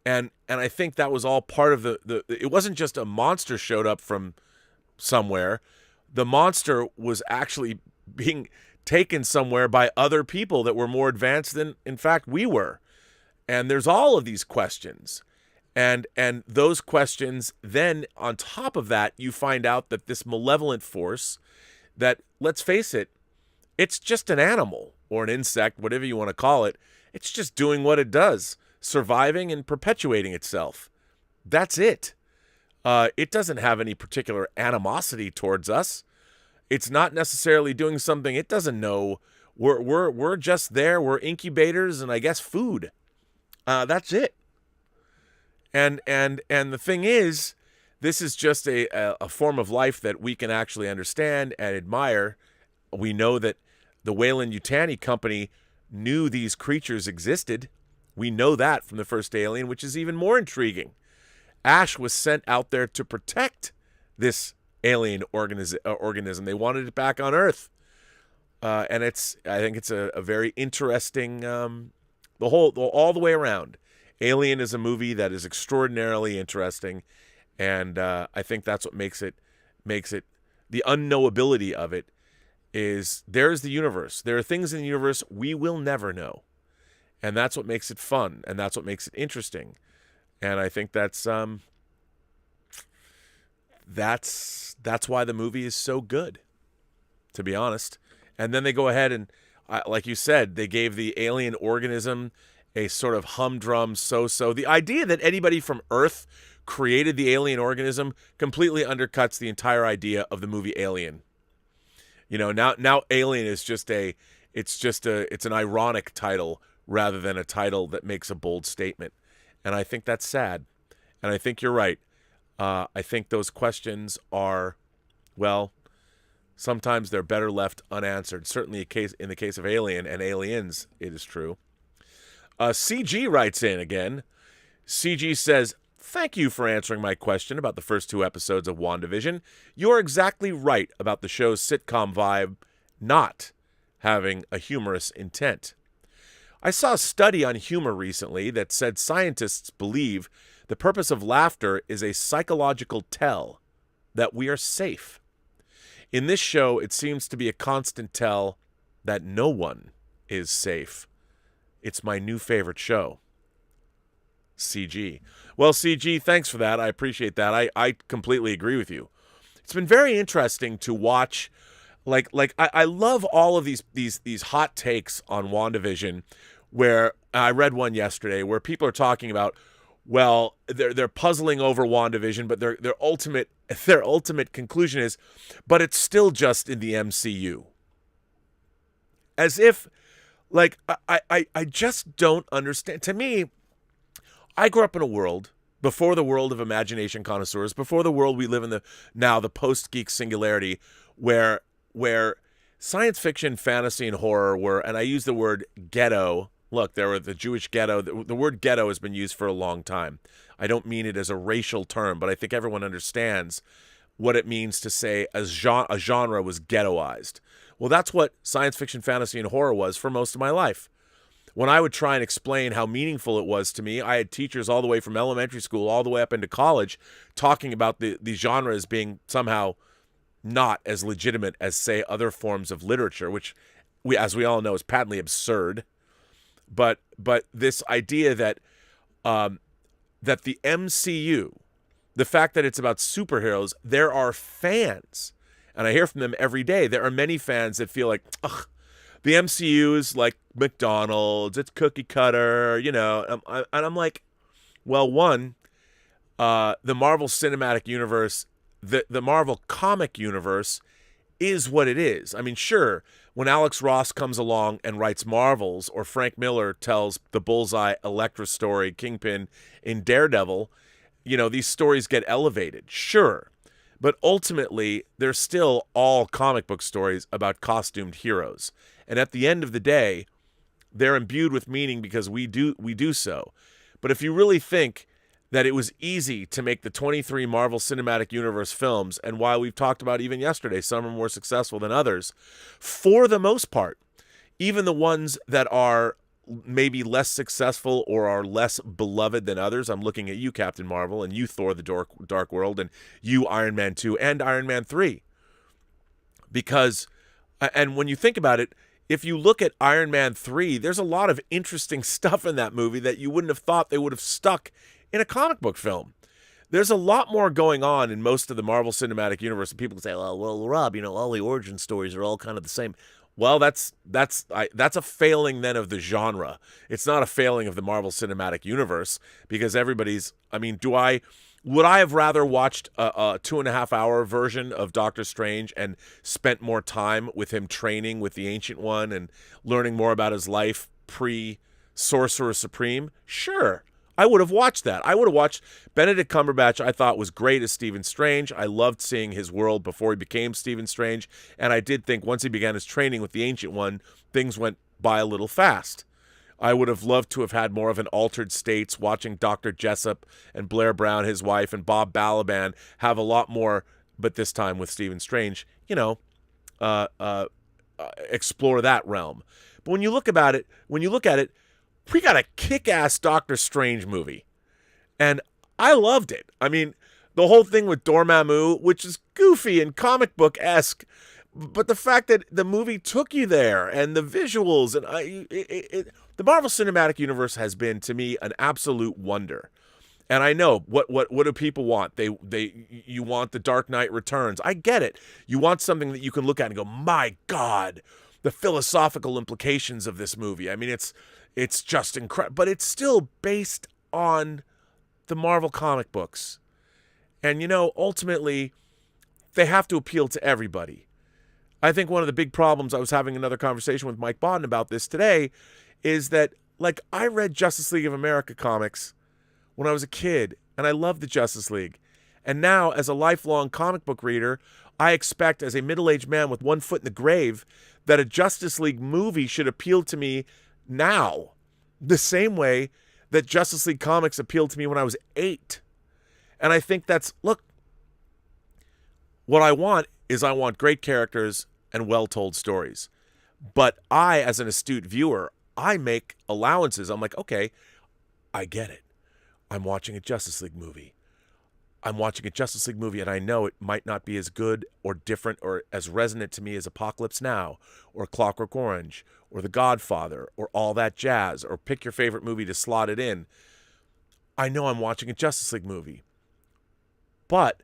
Speaker 2: And I think that was all part of the it wasn't just a monster showed up from somewhere. The monster was actually being taken somewhere by other people that were more advanced than, in fact, we were. And there's all of these questions. And those questions, then on top of that, you find out that this malevolent force that, let's face it, it's just an animal or an insect, whatever you want to call it. It's just doing what it does, surviving and perpetuating itself. That's it. It doesn't have any particular animosity towards us. It's not necessarily doing something it doesn't know. We're just there. We're incubators and I guess food. That's it. And the thing is, this is just a form of life that we can actually understand and admire. We know that the Weyland-Yutani Company knew these creatures existed. We know that from the first Alien, which is even more intriguing. Ash was sent out there to protect this alien organism. They wanted it back on Earth. And I think it's a very interesting, all the way around. Alien is a movie that is extraordinarily interesting. And I think that's what makes it, the unknowability of it is there's the universe. There are things in the universe we will never know. And that's what makes it fun. And that's what makes it interesting. And I think that's why the movie is so good, to be honest. And then they go ahead and, like you said, they gave the alien organism a sort of humdrum so-so. The idea that anybody from Earth created the alien organism completely undercuts the entire idea of the movie Alien. You know, now Alien is it's an ironic title rather than a title that makes a bold statement. And I think that's sad. And I think you're right. I think those questions are, well, sometimes they're better left unanswered. Certainly in the case of Alien and Aliens, it is true. CG writes in again. CG says, "Thank you for answering my question about the first 2 episodes of WandaVision. You're exactly right about the show's sitcom vibe not having a humorous intent. I saw a study on humor recently that said scientists believe the purpose of laughter is a psychological tell that we are safe. In this show, it seems to be a constant tell that no one is safe. It's my new favorite show." CG. Well, CG, thanks for that. I appreciate that. I completely agree with you. It's been very interesting to watch. I love all of these hot takes on WandaVision, where I read one yesterday where people are talking about, well, they're puzzling over WandaVision, but their ultimate conclusion is, but it's still just in the MCU. As if, I just don't understand. To me, I grew up in a world before the world of Imagination Connoisseurs, before the world we live in the Post-Geek singularity, where science fiction, fantasy, and horror were, and I use the word ghetto. Look, there were the Jewish ghetto. The word ghetto has been used for a long time. I don't mean it as a racial term, but I think everyone understands what it means to say a genre was ghettoized. Well, that's what science fiction, fantasy, and horror was for most of my life. When I would try and explain how meaningful it was to me, I had teachers all the way from elementary school all the way up into college talking about the genre as being somehow not as legitimate as, say, other forms of literature, which, as we all know, is patently absurd. But this idea that the MCU, the fact that it's about superheroes, there are fans, and I hear from them every day. There are many fans that feel like, ugh, the MCU is like McDonald's, it's cookie cutter, and I'm like, well, one, the Marvel Cinematic Universe, the Marvel comic universe is what it is. I mean, sure, when Alex Ross comes along and writes Marvels, or Frank Miller tells the Bullseye Elektra story, Kingpin in Daredevil, these stories get elevated. Sure. But ultimately, they're still all comic book stories about costumed heroes. And at the end of the day, they're imbued with meaning because we do so. But if you really think that it was easy to make the 23 Marvel Cinematic Universe films, and while we've talked about even yesterday, some are more successful than others, for the most part, even the ones that are maybe less successful or are less beloved than others, I'm looking at you, Captain Marvel, and you, Thor, the Dark World, and you, Iron Man 2, and Iron Man 3. Because, and when you think about it, if you look at Iron Man 3, there's a lot of interesting stuff in that movie that you wouldn't have thought they would have stuck in a comic book film. There's a lot more going on in most of the Marvel Cinematic Universe. And people can say, well, Rob, all the origin stories are all kind of the same. Well, that's a failing then of the genre. It's not a failing of the Marvel Cinematic Universe, because everybody's, would I have rather watched a 2.5-hour version of Doctor Strange and spent more time with him training with the Ancient One and learning more about his life pre-Sorcerer Supreme? Sure. I would have watched that. I would have watched Benedict Cumberbatch. I thought was great as Stephen Strange. I loved seeing his world before he became Stephen Strange. And I did think once he began his training with the Ancient One, things went by a little fast. I would have loved to have had more of an Altered States, watching Dr. Jessup and Blair Brown, his wife, and Bob Balaban have a lot more, but this time with Stephen Strange, explore that realm. But when you look at it, we got a kick-ass Doctor Strange movie. And I loved it. The whole thing with Dormammu, which is goofy and comic book-esque, but the fact that the movie took you there, and the visuals, and the Marvel Cinematic Universe has been, to me, an absolute wonder. And I know, what do people want? You want the Dark Knight Returns. I get it. You want something that you can look at and go, my God, the philosophical implications of this movie. It's just incredible, but it's still based on the Marvel comic books. And, ultimately, they have to appeal to everybody. I think one of the big problems, I was having another conversation with Mike Bodden about this today, is that, I read Justice League of America comics when I was a kid, and I loved the Justice League. And now, as a lifelong comic book reader, I expect, as a middle-aged man with one foot in the grave, that a Justice League movie should appeal to me now, the same way that Justice League comics appealed to me when I was 8. And I think look, what I want great characters and well-told stories. But I, as an astute viewer, I make allowances. I'm like, okay, I get it. I'm watching a Justice League movie. And I know it might not be as good or different or as resonant to me as Apocalypse Now or Clockwork Orange or The Godfather or all that jazz, or pick your favorite movie to slot it in. I know I'm watching a Justice League movie. But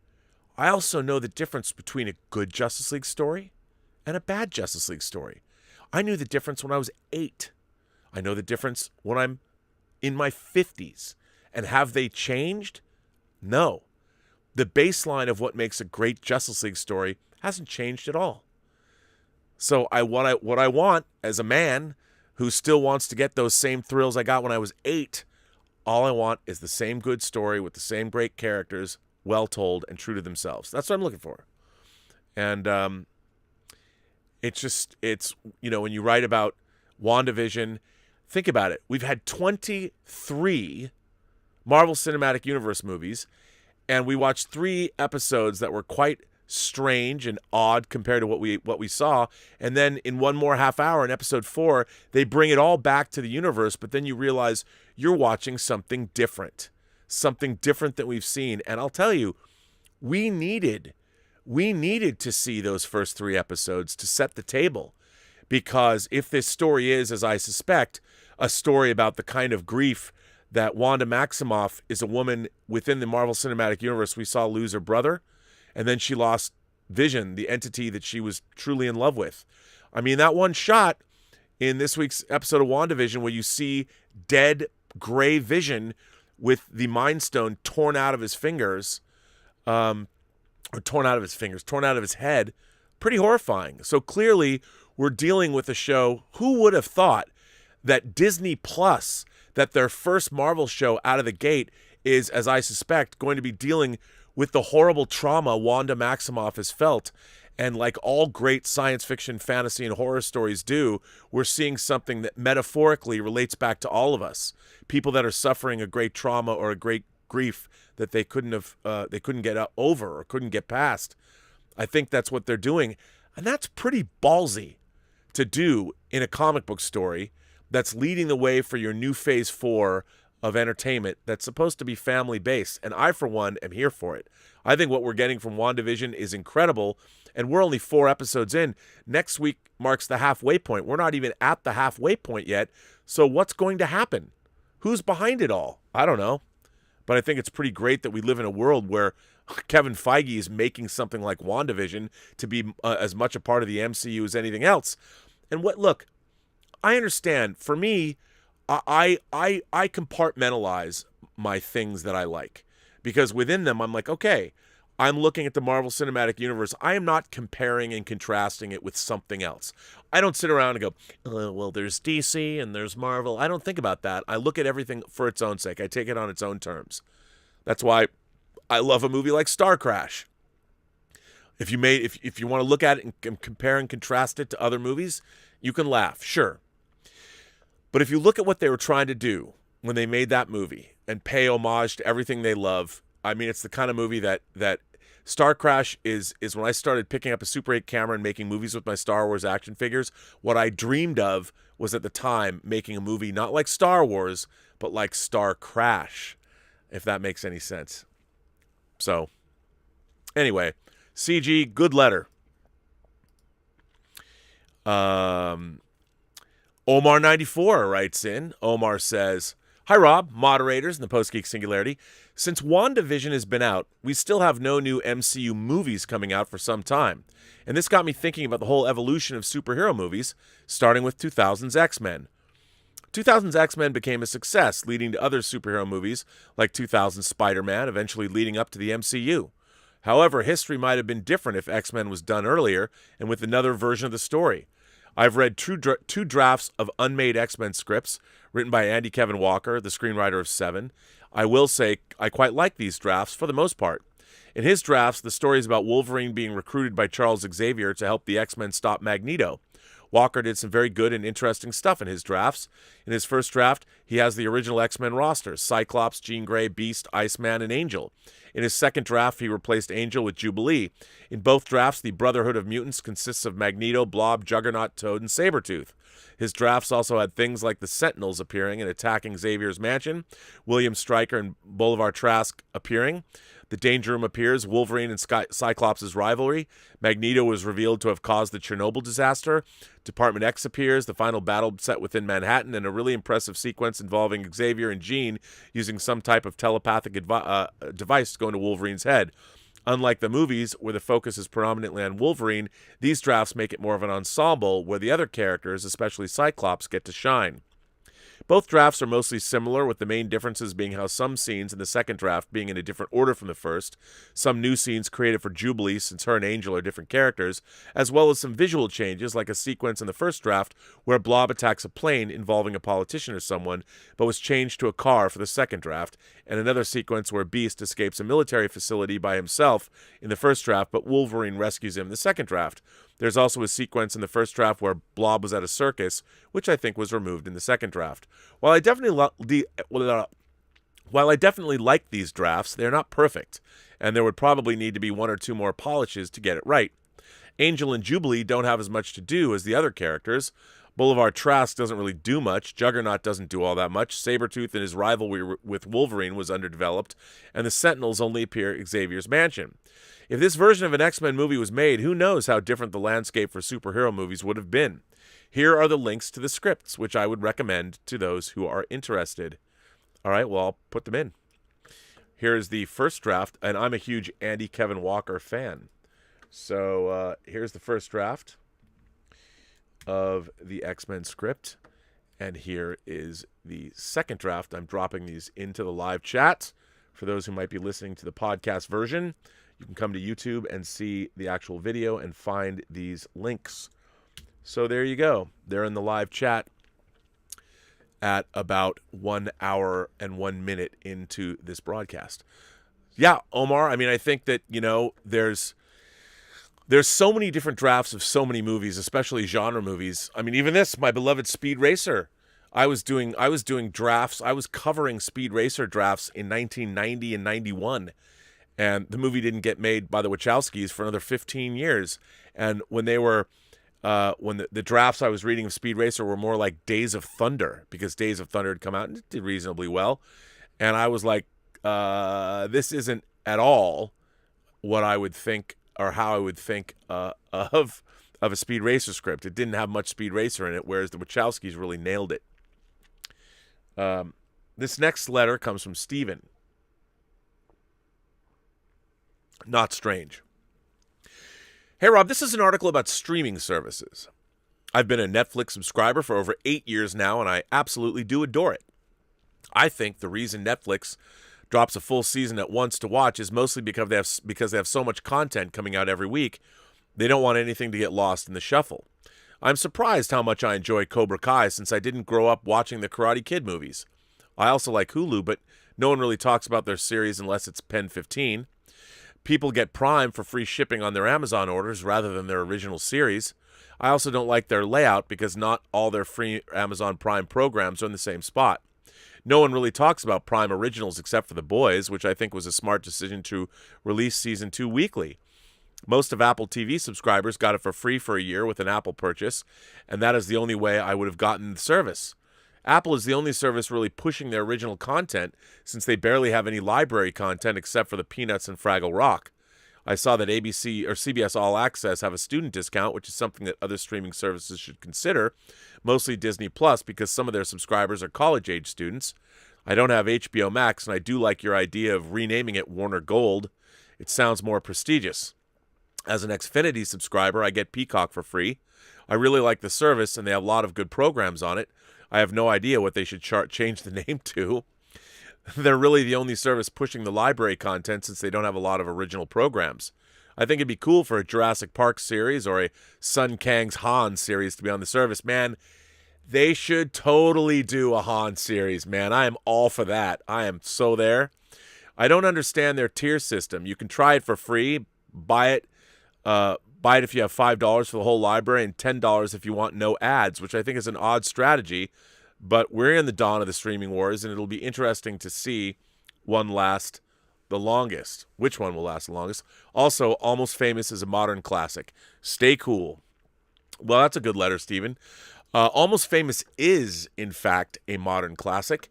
Speaker 2: I also know the difference between a good Justice League story and a bad Justice League story. I knew the difference when I was 8. I know the difference when I'm in my 50s. And have they changed? No. The baseline of what makes a great Justice League story hasn't changed at all. So what I want as a man who still wants to get those same thrills I got when I was 8, all I want is the same good story with the same great characters, well told and true to themselves. That's what I'm looking for. And it's when you write about WandaVision, think about it. We've had 23 Marvel Cinematic Universe movies, and we watched 3 episodes that were quite strange and odd compared to what we saw. And then in one more half hour in episode 4, they bring it all back to the universe, but then you realize you're watching something different that we've seen. And I'll tell you, we needed to see those first 3 episodes to set the table, because if this story is, as I suspect, a story about the kind of grief that Wanda Maximoff is, a woman within the Marvel Cinematic Universe we saw lose her brother, and then she lost Vision, the entity that she was truly in love with. That one shot in this week's episode of WandaVision where you see dead gray Vision with the Mind Stone torn out of his fingers, torn out of his head, pretty horrifying. So clearly we're dealing with a show. Who would have thought that Disney Plus, that their first Marvel show out of the gate is, as I suspect, going to be dealing with the horrible trauma Wanda Maximoff has felt. And like all great science fiction, fantasy, and horror stories do, we're seeing something that metaphorically relates back to all of us. People that are suffering a great trauma or a great grief that they couldn't get over or couldn't get past. I think that's what they're doing. And that's pretty ballsy to do in a comic book story that's leading the way for your new phase 4 of entertainment that's supposed to be family-based. And I, for one, am here for it. I think what we're getting from WandaVision is incredible, and we're only 4 episodes in. Next week marks the halfway point. We're not even at the halfway point yet. So what's going to happen? Who's behind it all? I don't know. But I think it's pretty great that we live in a world where Kevin Feige is making something like WandaVision to be as much a part of the MCU as anything else. And look, I understand. For me, I compartmentalize my things that I like, because within them I'm like, okay, I'm looking at the Marvel Cinematic Universe. I am not comparing and contrasting it with something else. I don't sit around and go, well, there's DC and there's Marvel. I don't think about that. I look at everything for its own sake. I take it on its own terms. That's why I love a movie like Star Crash. If you want to look at it and compare and contrast it to other movies, you can laugh, sure. But if you look at what they were trying to do when they made that movie and pay homage to everything they love, I mean, it's the kind of movie that Star Crash is when I started picking up a Super 8 camera and making movies with my Star Wars action figures. What I dreamed of was at the time making a movie not like Star Wars, but like Star Crash, if that makes any sense. So, anyway, CG, good letter. Omar94 writes in. Omar says, "Hi, Rob, moderators, and the Post-Geek Singularity. Since WandaVision has been out, we still have no new MCU movies coming out for some time. And this got me thinking about the whole evolution of superhero movies, starting with 2000's X-Men. 2000's X-Men became a success, leading to other superhero movies like 2000's Spider-Man, eventually leading up to the MCU. However, history might have been different if X-Men was done earlier and with another version of the story. I've read two drafts of Unmade X-Men scripts written by Andy Kevin Walker, the screenwriter of Seven. I will say I quite like these drafts for the most part. In his drafts, the story is about Wolverine being recruited by Charles Xavier to help the X-Men stop Magneto. Walker did some very good and interesting stuff in his drafts. In his first draft, he has the original X-Men roster: Cyclops, Jean Grey, Beast, Iceman, and Angel. In his second draft, he replaced Angel with Jubilee. In both drafts, the Brotherhood of Mutants consists of Magneto, Blob, Juggernaut, Toad, and Sabretooth. His drafts also had things like the Sentinels appearing and attacking Xavier's mansion, William Stryker and Bolivar Trask appearing. The Danger Room appears, Wolverine and Cyclops' rivalry. Magneto was revealed to have caused the Chernobyl disaster. Department X appears, the final battle set within Manhattan, and a really impressive sequence involving Xavier and Jean using some type of telepathic device to go into Wolverine's head. Unlike the movies, where the focus is predominantly on Wolverine, these drafts make it more of an ensemble where the other characters, especially Cyclops, get to shine. Both drafts are mostly similar, with the main differences being how some scenes in the second draft being in a different order from the first, some new scenes created for Jubilee since her and Angel are different characters, as well as some visual changes like a sequence in the first draft where Blob attacks a plane involving a politician or someone, but was changed to a car for the second draft, and another sequence where Beast escapes a military facility by himself in the first draft, but Wolverine rescues him in the second draft. There's also a sequence in the first draft where Blob was at a circus, which I think was removed in the second draft. While I definitely like these drafts, they're not perfect, and there would probably need to be one or two more polishes to get it right. Angel and Jubilee don't have as much to do as the other characters. Bolivar Trask doesn't really do much. Juggernaut doesn't do all that much. Sabretooth and his rivalry with Wolverine was underdeveloped, and the Sentinels only appear at Xavier's mansion. If this version of an X-Men movie was made, who knows how different the landscape for superhero movies would have been. Here are the links to the scripts, which I would recommend to those who are interested. All right, well, I'll put them in. Here's the first draft, and I'm a huge Andy Kevin Walker fan. So here's the first draft of the X-Men script, and here is the second draft. I'm dropping these into the live chat. For those who might be listening to the podcast version, you can come to YouTube and see the actual video and find these links. So there you go. They're in the live chat at about 1 hour and 1 minute into this broadcast. Yeah, Omar, I mean, I think that, there's so many different drafts of so many movies, especially genre movies. I mean, even this, my beloved Speed Racer. I was doing drafts. I was covering Speed Racer drafts in 1990 and 91. And the movie didn't get made by the Wachowskis for another 15 years. And when they were when the drafts I was reading of Speed Racer were more like Days of Thunder, because Days of Thunder had come out and it did reasonably well. And I was like, this isn't at all what I would think or how I would think of a Speed Racer script. It didn't have much Speed Racer in it, whereas the Wachowskis really nailed it. This next letter comes from Steven. Not strange. Hey, Rob, this is an article about streaming services. I've been a Netflix subscriber for over 8 years now, and I absolutely do adore it. I think the reason Netflix drops a full season at once to watch is mostly because they have so much content coming out every week. They don't want anything to get lost in the shuffle. I'm surprised how much I enjoy Cobra Kai since I didn't grow up watching the Karate Kid movies. I also like Hulu, but no one really talks about their series unless it's Pen 15. People get Prime for free shipping on their Amazon orders rather than their original series. I also don't like their layout because not all their free Amazon Prime programs are in the same spot. No one really talks about Prime originals except for The Boys, which I think was a smart decision to release Season 2 weekly. Most of Apple TV subscribers got it for free for a year with an Apple purchase, and that is the only way I would have gotten the service. Apple is the only service really pushing their original content since they barely have any library content except for the Peanuts and Fraggle Rock. I saw that ABC or CBS All Access have a student discount, which is something that other streaming services should consider, mostly Disney Plus because some of their subscribers are college-age students. I don't have HBO Max, and I do like your idea of renaming it Warner Gold. It sounds more prestigious. As an Xfinity subscriber, I get Peacock for free. I really like the service, and they have a lot of good programs on it. I have no idea what they should change the name to. They're really the only service pushing the library content since they don't have a lot of original programs. I think it'd be cool for a Jurassic Park series or a Sun Kang's Han series to be on the service. Man, they should totally do a Han series, man. I am all for that. I am so there. I don't understand their tier system. You can try it for free, buy it if you have $5 for the whole library and $10 if you want no ads, which I think is an odd strategy. But we're in the dawn of the streaming wars, and it'll be interesting to see one last the longest. Which one will last the longest? Also, Almost Famous is a modern classic. Stay cool. Well, that's a good letter, Stephen. Almost Famous is, in fact, a modern classic.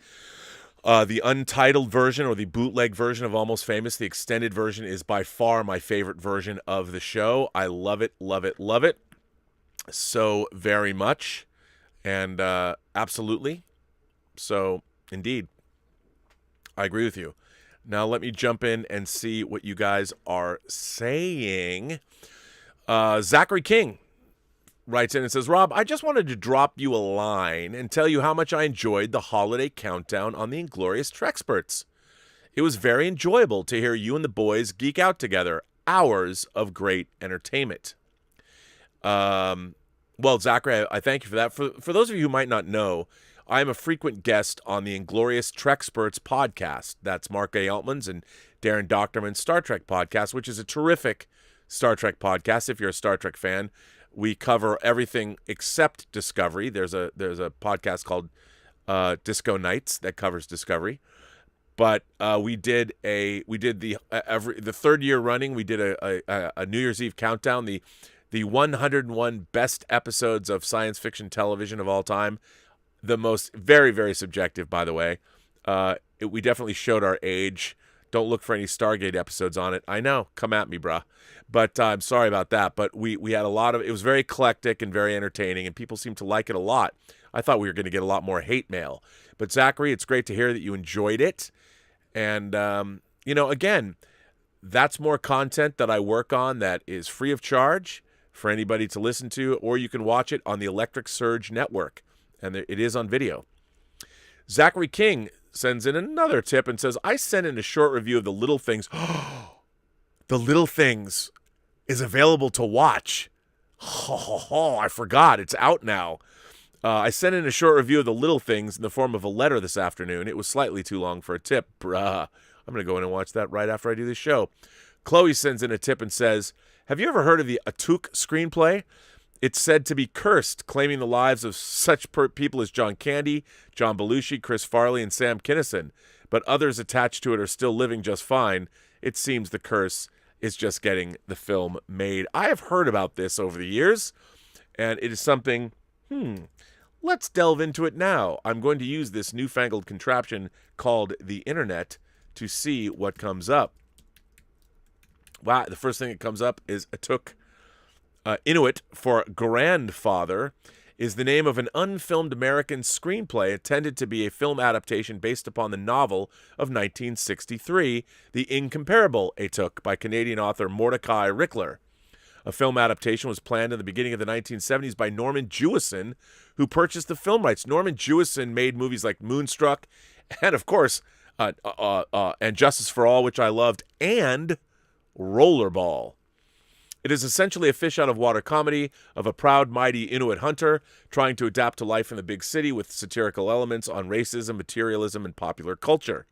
Speaker 2: The untitled version or the bootleg version of Almost Famous, the extended version, is by far my favorite version of the show. I love it, love it, love it so very much. And absolutely. So, indeed, I agree with you. Now, let me jump in and see what you guys are saying. Zachary King writes in and says, Rob, I just wanted to drop you a line and tell you how much I enjoyed the holiday countdown on the Inglorious Trexperts. It was very enjoyable to hear you and the boys geek out together. Hours of great entertainment. Well, Zachary, I thank you for that. For those of you who might not know, I am a frequent guest on the Inglorious Trexperts podcast. That's Mark A. Altman's and Darren Doctorman's Star Trek podcast, which is a terrific Star Trek podcast if you're a Star Trek fan. We cover everything except Discovery. There's a podcast called Disco Nights that covers Discovery. But we did the third year running. We did a New Year's Eve countdown. The 101 best episodes of science fiction television of all time. The most, very, very subjective, by the way. We definitely showed our age. Don't look for any Stargate episodes on it. I know. Come at me, bruh. But I'm sorry about that. But we had a lot of, it was very eclectic and very entertaining, and people seemed to like it a lot. I thought we were going to get a lot more hate mail. But Zachary, it's great to hear that you enjoyed it. And, again, that's more content that I work on that is free of charge for anybody to listen to, or you can watch it on the Electric Surge Network, and it is on video. Zachary King sends in another tip and says, I sent in a short review of The Little Things. The Little Things is available to watch Oh, I forgot. It's out now. I sent in a short review of The Little Things in the form of a letter this afternoon. It was slightly too long for a tip. Bruh. I'm going to go in and watch that right after I do this show. Chloe sends in a tip and says, have you ever heard of the Atuk screenplay? It's said to be cursed, claiming the lives of such people as John Candy, John Belushi, Chris Farley, and Sam Kinison. But others attached to it are still living just fine. It seems the curse is just getting the film made. I have heard about this over the years, and it is something, let's delve into it now. I'm going to use this newfangled contraption called the internet to see what comes up. Wow, the first thing that comes up is Atuk. Inuit for grandfather is the name of an unfilmed American screenplay intended to be a film adaptation based upon the novel of 1963, The Incomparable Atuk by Canadian author Mordecai Rickler. A film adaptation was planned in the beginning of the 1970s by Norman Jewison, who purchased the film rights. Norman Jewison made movies like Moonstruck and, of course, and Justice for All, which I loved, and Rollerball. It is essentially a fish-out-of-water comedy of a proud, mighty Inuit hunter trying to adapt to life in the big city with satirical elements on racism, materialism, and popular culture.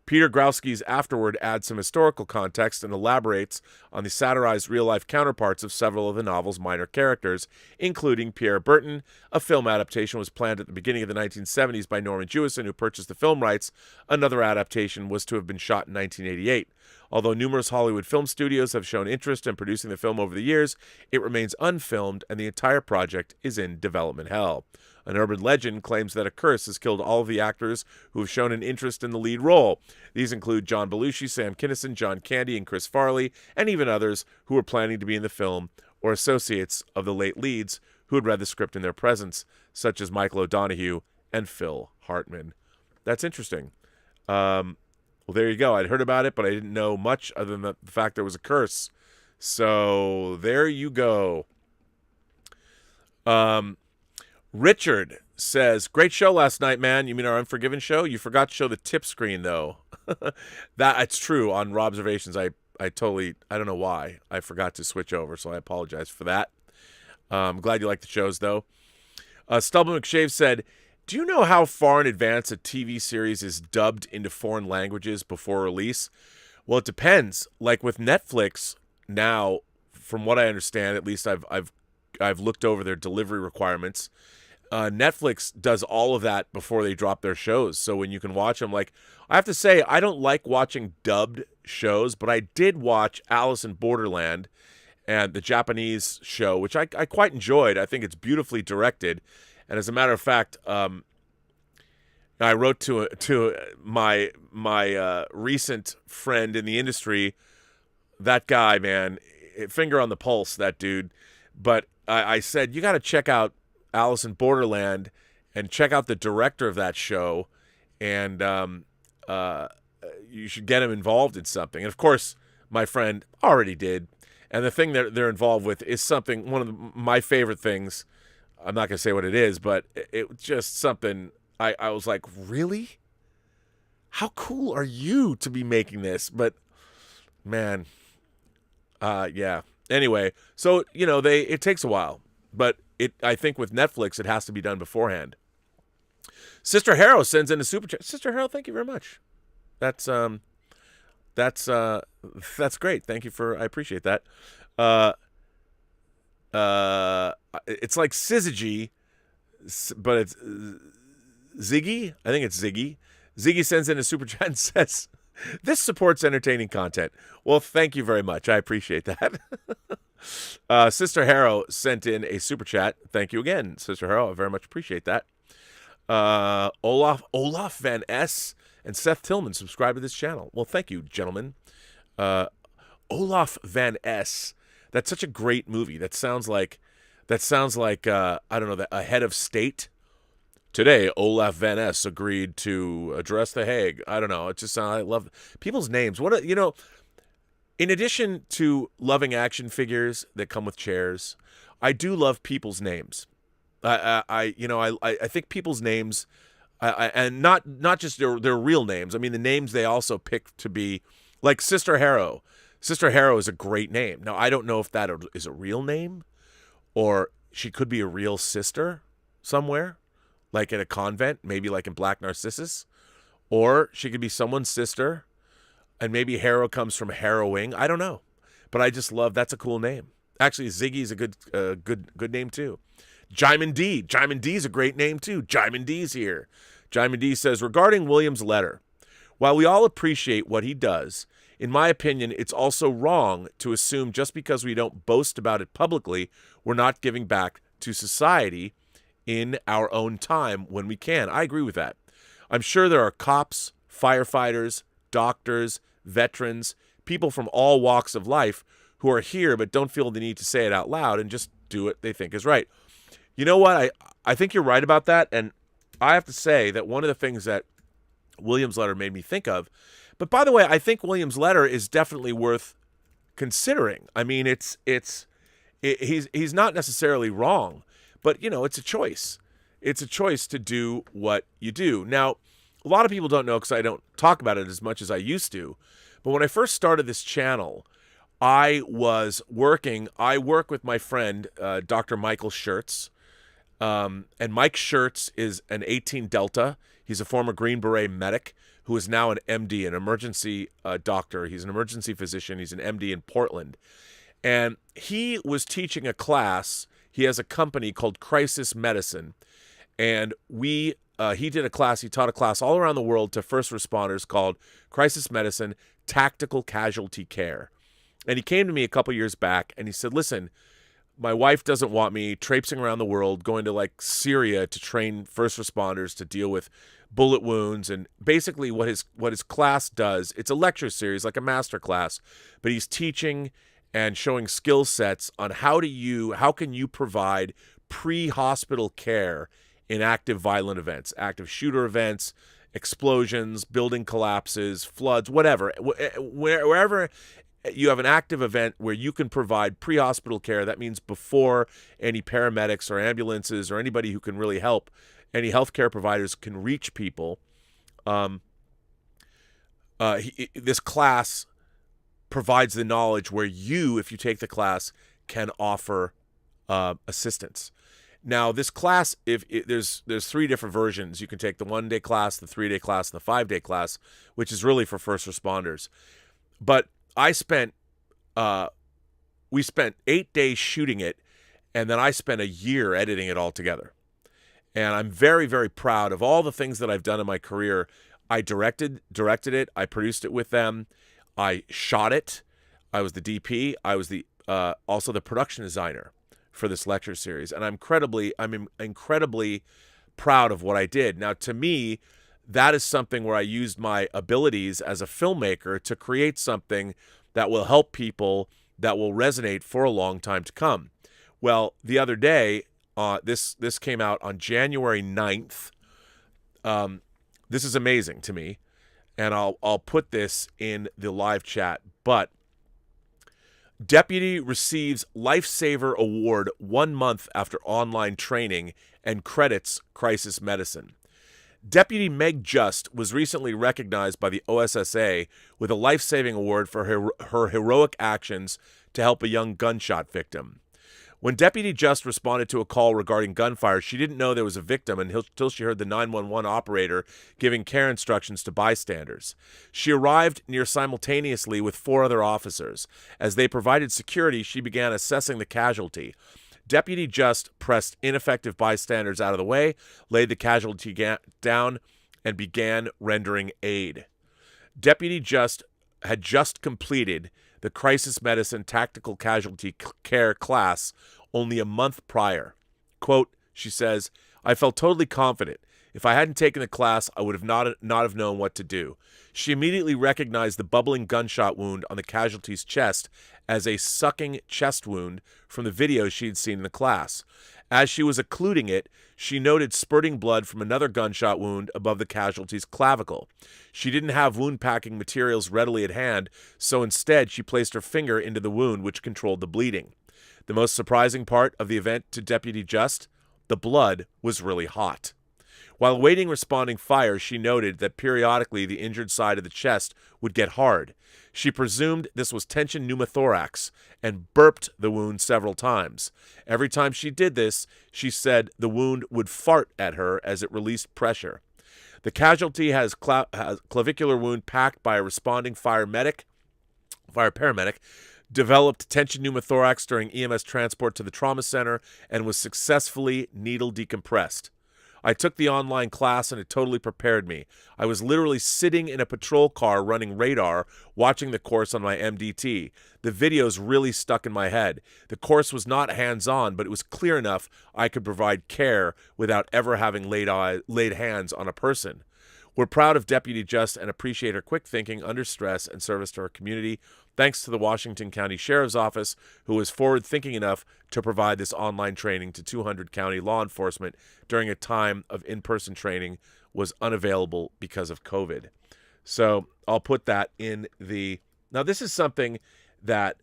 Speaker 2: Peter Growski's Afterward adds some historical context and elaborates on the satirized real-life counterparts of several of the novel's minor characters, including Pierre Berton. A film adaptation was planned at the beginning of the 1970s by Norman Jewison, who purchased the film rights. Another adaptation was to have been shot in 1988. Although numerous Hollywood film studios have shown interest in producing the film over the years, it remains unfilmed, and the entire project is in development hell. An urban legend claims that a curse has killed all of the actors who have shown an interest in the lead role. These include John Belushi, Sam Kinison, John Candy, and Chris Farley, and even others who were planning to be in the film or associates of the late leads who had read the script in their presence, such as Michael O'Donoghue and Phil Hartman. That's interesting. Well, there you go. I'd heard about it, but I didn't know much other than the fact there was a curse. So there you go. Richard says, great show last night, man. You mean our Unforgiven show? You forgot to show the tip screen, though. It's true. On Robservations, I don't know why. I forgot to switch over, so I apologize for that. I'm glad you like the shows, though. Stubble McShave said, do you know how far in advance a TV series is dubbed into foreign languages before release? Well, it depends. Like with Netflix now, from what I understand, at least I've looked over their delivery requirements. Netflix does all of that before they drop their shows. So when you can watch them, like, I have to say, I don't like watching dubbed shows, but I did watch Alice in Borderland and the Japanese show, which I quite enjoyed. I think it's beautifully directed. And as a matter of fact, I wrote to my recent friend in the industry, that guy, man, finger on the pulse, that dude. But I said, you got to check out Alice in Borderland and check out the director of that show, and you should get him involved in something. And of course, my friend already did. And the thing that they're involved with is something, one of my favorite things. I'm not going to say what it is, but it was just something I was like, really? How cool are you to be making this? But, man, yeah. Anyway, so, it takes a while. But I think with Netflix, it has to be done beforehand. Sister Harrow sends in a super chat. Sister Harrow, thank you very much. That's great. Thank you I appreciate that. It's like Syzygy, but it's Ziggy. I think it's Ziggy. Ziggy sends in a super chat and says, this supports entertaining content. Well, thank you very much. I appreciate that. Sister Harrow sent in a super chat. Thank you again, Sister Harrow. I very much appreciate that. Olaf Van S. and Seth Tillman subscribe to this channel. Well, thank you, gentlemen. Olaf Van S. That's such a great movie. That sounds like I don't know, a head of state. Today, Olaf Van Ness agreed to address the Hague. I don't know. It just I love people's names. In addition to loving action figures that come with chairs, I do love people's names. I think people's names, and not just their real names. I mean, the names they also pick to be like Sister Harrow. Sister Harrow is a great name. Now, I don't know if that is a real name or she could be a real sister somewhere, like in a convent, maybe like in Black Narcissus, or she could be someone's sister, and maybe Harrow comes from harrowing. I don't know, but I just love, that's a cool name. Actually, Ziggy's a good name too. Jaimin D. Jaimin D is a great name too. Jaimin D's here. Jaimin D says, regarding William's letter, while we all appreciate what he does, in my opinion, it's also wrong to assume just because we don't boast about it publicly, we're not giving back to society in our own time when we can. I agree with that. I'm sure there are cops, firefighters, doctors, veterans, people from all walks of life who are here but don't feel the need to say it out loud and just do what they think is right. You know what? I think you're right about that, and I have to say that one of the things that William's letter made me think of, but by the way, I think William's letter is definitely worth considering. I mean, he's not necessarily wrong, but you know, it's a choice. It's a choice to do what you do. Now, a lot of people don't know because I don't talk about it as much as I used to, but when I first started this channel, I work with my friend, Dr. Michael Schertz, and Mike Schertz is an 18 Delta. He's a former Green Beret medic who is now an MD, an emergency doctor. He's an emergency physician. He's an MD in Portland. And he was teaching a class. He has a company called Crisis Medicine. And he taught a class all around the world to first responders called Crisis Medicine, Tactical Casualty Care. And he came to me a couple years back and he said, listen, my wife doesn't want me traipsing around the world, going to like Syria to train first responders to deal with bullet wounds. And basically what his class does, it's a lecture series, like a master class, but he's teaching and showing skill sets on how can you provide pre-hospital care in active violent events, active shooter events, explosions, building collapses, floods, whatever, wherever you have an active event where you can provide pre-hospital care. That means before any paramedics or ambulances or anybody who can really help, any healthcare providers can reach people. This class provides the knowledge where you, if you take the class, can offer assistance. Now, this class, there's 3 different versions. You can take the 1-day class, the 3-day class, and the 5-day class, which is really for first responders. But we spent 8 days shooting it, and then I spent a year editing it all together. And I'm very, very proud of all the things that I've done in my career. I directed it. I produced it with them. I shot it. I was the DP. I was also the production designer for this lecture series. And I'm incredibly proud of what I did. Now, to me, that is something where I used my abilities as a filmmaker to create something that will help people, that will resonate for a long time to come. Well, the other day, this came out on January 9th. This is amazing to me, and I'll put this in the live chat, but Deputy receives Lifesaver Award 1 month after online training and credits Crisis Medicine. Deputy Meg Just was recently recognized by the OSSA with a life-saving award for her heroic actions to help a young gunshot victim. When Deputy Just responded to a call regarding gunfire, she didn't know there was a victim until she heard the 911 operator giving care instructions to bystanders. She arrived near simultaneously with 4 other officers. As they provided security, she began assessing the casualty. Deputy Just pressed ineffective bystanders out of the way, laid the casualty down, and began rendering aid. Deputy Just had just completed the Crisis Medicine Tactical Casualty Care class only a month prior. Quote, she says, I felt totally confident. If I hadn't taken the class, I would have not have known what to do. She immediately recognized the bubbling gunshot wound on the casualty's chest as a sucking chest wound from the video she had seen in the class. As she was occluding it, she noted spurting blood from another gunshot wound above the casualty's clavicle. She didn't have wound packing materials readily at hand, so instead she placed her finger into the wound, which controlled the bleeding. The most surprising part of the event to Deputy Just, the blood was really hot. While awaiting responding fire, she noted that periodically the injured side of the chest would get hard. She presumed this was tension pneumothorax and burped the wound several times. Every time she did this, she said the wound would fart at her as it released pressure. The casualty has clavicular wound packed by a responding fire paramedic, developed tension pneumothorax during EMS transport to the trauma center, and was successfully needle decompressed. I took the online class and it totally prepared me. I was literally sitting in a patrol car running radar, watching the course on my MDT. The videos really stuck in my head. The course was not hands-on, but it was clear enough I could provide care without ever having laid hands on a person. We're proud of Deputy Just and appreciate her quick thinking under stress and service to our community. Thanks to the Washington County Sheriff's Office, who was forward-thinking enough to provide this online training to 200 county law enforcement during a time of in-person training was unavailable because of COVID. So I'll put that in the... Now, this is something that,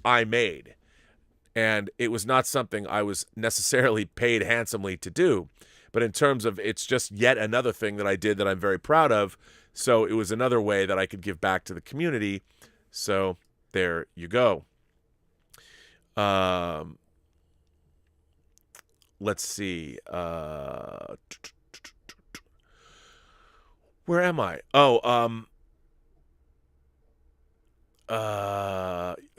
Speaker 2: I made. And it was not something I was necessarily paid handsomely to do. But in terms of, it's just yet another thing that I did that I'm very proud of. So it was another way that I could give back to the community. So there you go. Let's see. Where am I?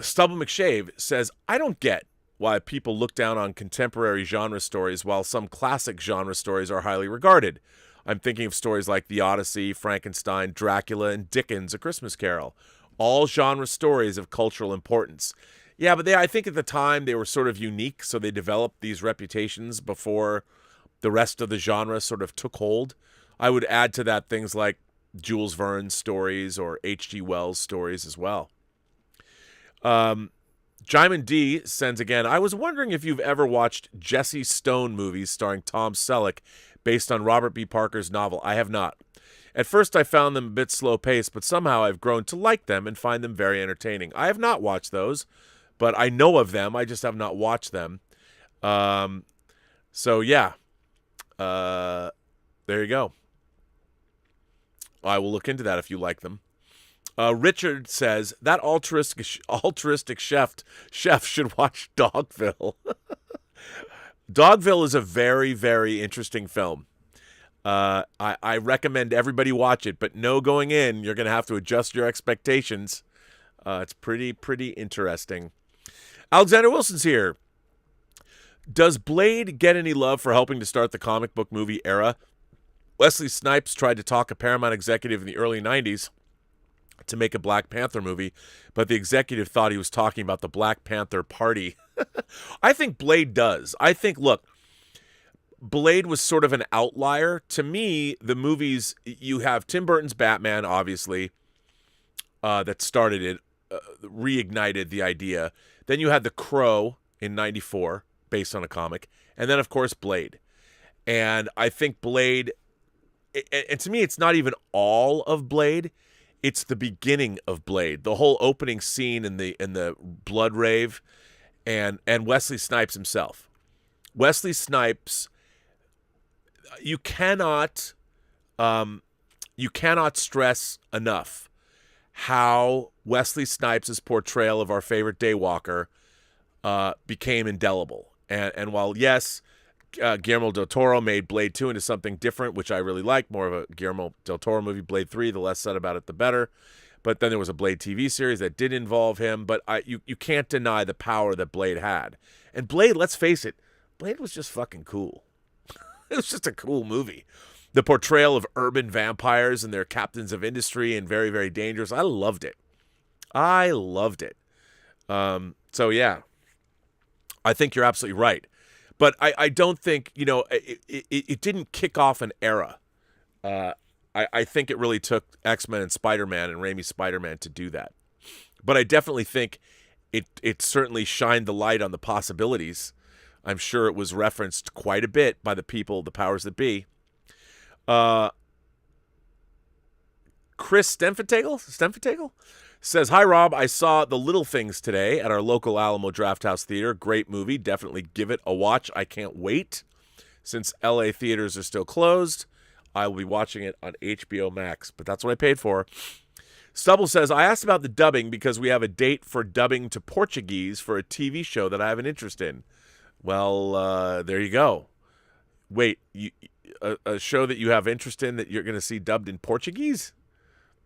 Speaker 2: Stubble McShave says, I don't get why people look down on contemporary genre stories while some classic genre stories are highly regarded. I'm thinking of stories like The Odyssey, Frankenstein, Dracula, and Dickens' A Christmas Carol. All genre stories of cultural importance. Yeah, but I think at the time they were sort of unique, so they developed these reputations before the rest of the genre sort of took hold. I would add to that things like Jules Verne's stories or H.G. Wells' stories as well. Jaimin D sends again, I was wondering if you've ever watched Jesse Stone movies starring Tom Selleck based on Robert B. Parker's novel. I have not. At first I found them a bit slow-paced, but somehow I've grown to like them and find them very entertaining. I have not watched those, but I know of them. I just have not watched them. So, yeah. There you go. I will look into that if you like them. Richard says, that altruistic chef should watch Dogville. Dogville is a very, very interesting film. I recommend everybody watch it, but no going in. You're going to have to adjust your expectations. It's pretty interesting. Alexander Wilson's here. Does Blade get any love for helping to start the comic book movie era? Wesley Snipes tried to talk a Paramount executive in the early 90s to make a Black Panther movie, but the executive thought he was talking about the Black Panther Party. I think Blade does. I think, look, Blade was sort of an outlier. To me, the movies, you have Tim Burton's Batman, obviously, that started it, reignited the idea. Then you had The Crow in 94, based on a comic. And then, of course, Blade. And I think Blade, and to me, it's not even all of Blade. It's the beginning of Blade. The whole opening scene in the blood rave, and Wesley Snipes himself. Wesley Snipes, you cannot stress enough how Wesley Snipes' portrayal of our favorite Daywalker became indelible. And while, yes, Guillermo del Toro made Blade 2 into something different, which I really like, more of a Guillermo del Toro movie. Blade 3, the less said about it, the better. But then there was a Blade TV series that did involve him. But you can't deny the power that Blade had. And Blade, let's face it, Blade was just fucking cool. It was just a cool movie. The portrayal of urban vampires and their captains of industry and very, very dangerous. I loved it. So, yeah, I think you're absolutely right. But I don't think, it didn't kick off an era. I think it really took X-Men and Spider-Man and Raimi's Spider-Man to do that. But I definitely think it certainly shined the light on the possibilities. I'm sure it was referenced quite a bit by the people, the powers that be. Chris Stemfetegel says, hi, Rob. I saw The Little Things today at our local Alamo Drafthouse Theater. Great movie. Definitely give it a watch. I can't wait. since LA theaters are still closed, I will be watching it on HBO Max, but that's what I paid for. Stubble says, I asked about the dubbing because we have a date for dubbing to Portuguese for a TV show that I have an interest in. Well, there you go. Wait, a show that you have interest in that you're going to see dubbed in Portuguese?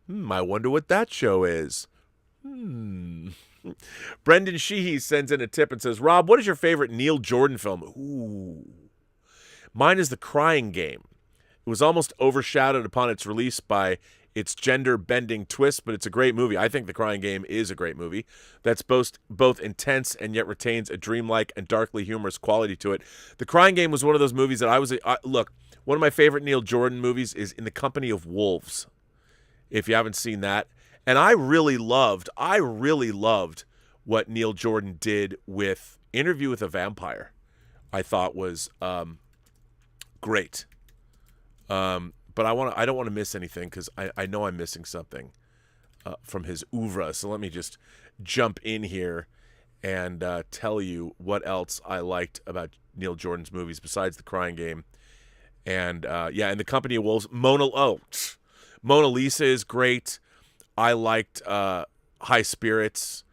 Speaker 2: I wonder what that show is. Brendan Sheehy sends in a tip and says, Rob, what is your favorite Neil Jordan film? Ooh. Mine is The Crying Game. It was almost overshadowed upon its release by its gender-bending twist, but it's a great movie. I think The Crying Game is a great movie that's both intense and yet retains a dreamlike and darkly humorous quality to it. The Crying Game was one of those movies that look, one of my favorite Neil Jordan movies is In the Company of Wolves, if you haven't seen that. And I really loved what Neil Jordan did with Interview with a Vampire. I thought was great. But I don't want to miss anything because I know I'm missing something from his oeuvre. So let me just jump in here and tell you what else I liked about Neil Jordan's movies besides The Crying Game. And In the Company of Wolves, Mona Lisa is great. I liked High Spirits.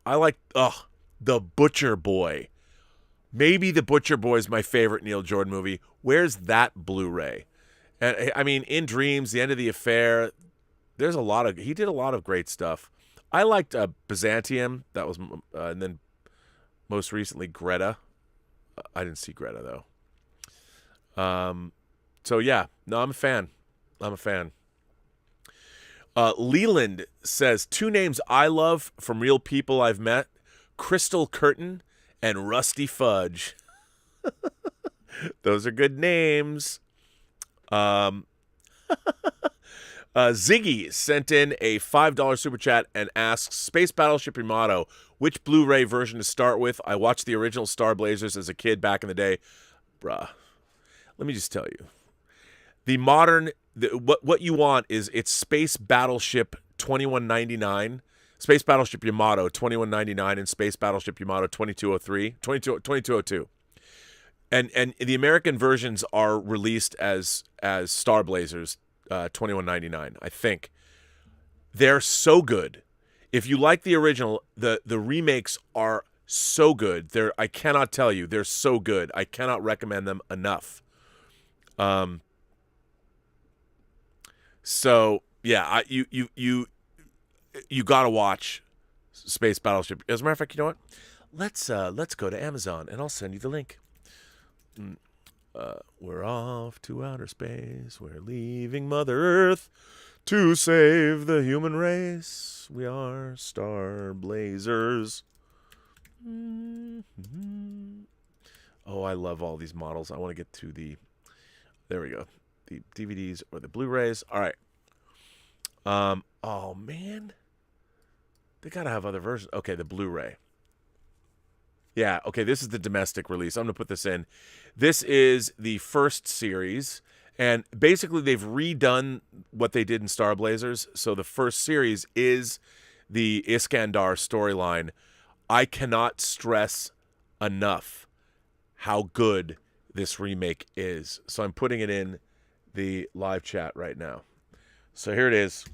Speaker 2: I liked The Butcher Boy. Maybe The Butcher Boy is my favorite Neil Jordan movie. Where's that Blu-ray? And I mean, In Dreams, The End of the Affair. He did a lot of great stuff. I liked Byzantium. That was, and then most recently Greta. I didn't see Greta though. So yeah, no, I'm a fan. Leland says 2 names I love from real people I've met: Crystal Curtain and Rusty Fudge. Those are good names. Ziggy sent in a $5 super chat and asks, Space Battleship Yamato, which Blu-ray version to start with? I watched the original Star Blazers as a kid back in the day. Bruh, let me just tell you. What you want is it's Space Battleship 2199, Space Battleship Yamato 2199, and Space Battleship Yamato 2202. And the American versions are released as Star Blazers 2199, I think. They're so good. If you like the original, the remakes are so good. I cannot tell you, they're so good. I cannot recommend them enough. So yeah, you got to watch Space Battleship. As a matter of fact, you know what? Let's go to Amazon and I'll send you the link. We're off to outer space. We're leaving Mother Earth to save the human race. We are Star Blazers. Oh, I love all these models. I want to get to there we go. The DVDs or the Blu-rays. All right. Oh, man. They got to have other versions. Okay, the Blu-ray. Yeah, okay, this is the domestic release. I'm going to put this in. This is the first series, and basically they've redone what they did in Star Blazers. So the first series is the Iskandar storyline. I cannot stress enough how good this remake is. So I'm putting it in the live chat right now. So here it is.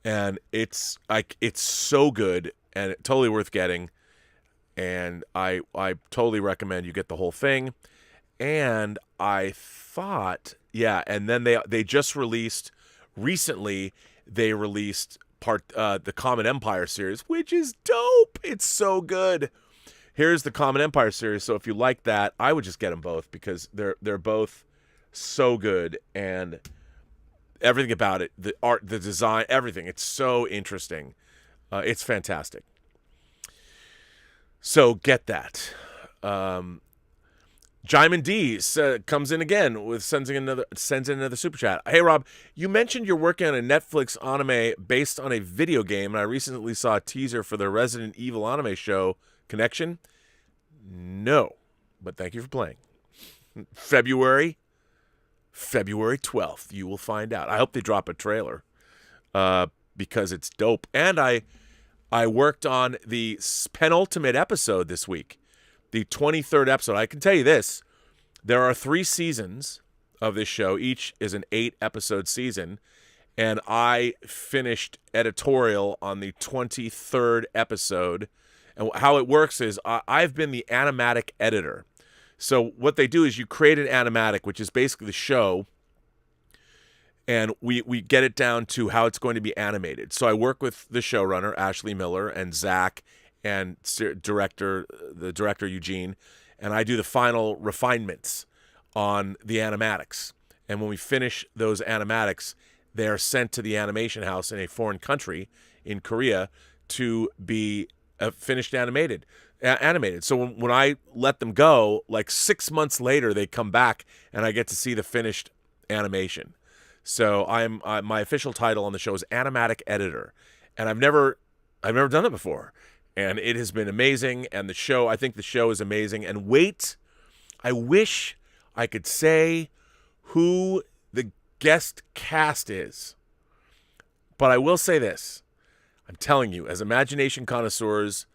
Speaker 2: And it's so good and totally worth getting. And I totally recommend you get the whole thing. And I thought, yeah, and then they just released recently. They released the Common Empire series, which is dope. It's so good. Here's the Common Empire series. So if you like that, I would just get them both because they're both so good, and everything about it, the art, the design, everything. It's so interesting. It's fantastic. So get that. Jaimin D comes in again with sends in another super chat. Hey Rob, you mentioned you're working on a Netflix anime based on a video game, and I recently saw a teaser for the Resident Evil anime show. Connection? No, but thank you for playing. February 12th, you will find out. I hope they drop a trailer because it's dope. And I worked on the penultimate episode this week, the 23rd episode. I can tell you this, There are 3 seasons of this show. Each is an 8-episode season. And I finished editorial on the 23rd episode. And how it works is I've been the animatic editor. So what they do is you create an animatic, which is basically the show, and we get it down to how it's going to be animated. So I work with the showrunner, Ashley Miller, and Zach, and the director, Eugene, and I do the final refinements on the animatics. And when we finish those animatics, they are sent to the animation house in a foreign country, in Korea, to be finished animated. So when I let them go, like 6 months later, they come back and I get to see the finished animation. So my official title on the show is animatic editor, and I've never done it before, and it has been amazing. And I think the show is amazing. And I wish I could say who the guest cast is, but I will say this: I'm telling you, as Imagination Connoisseurs,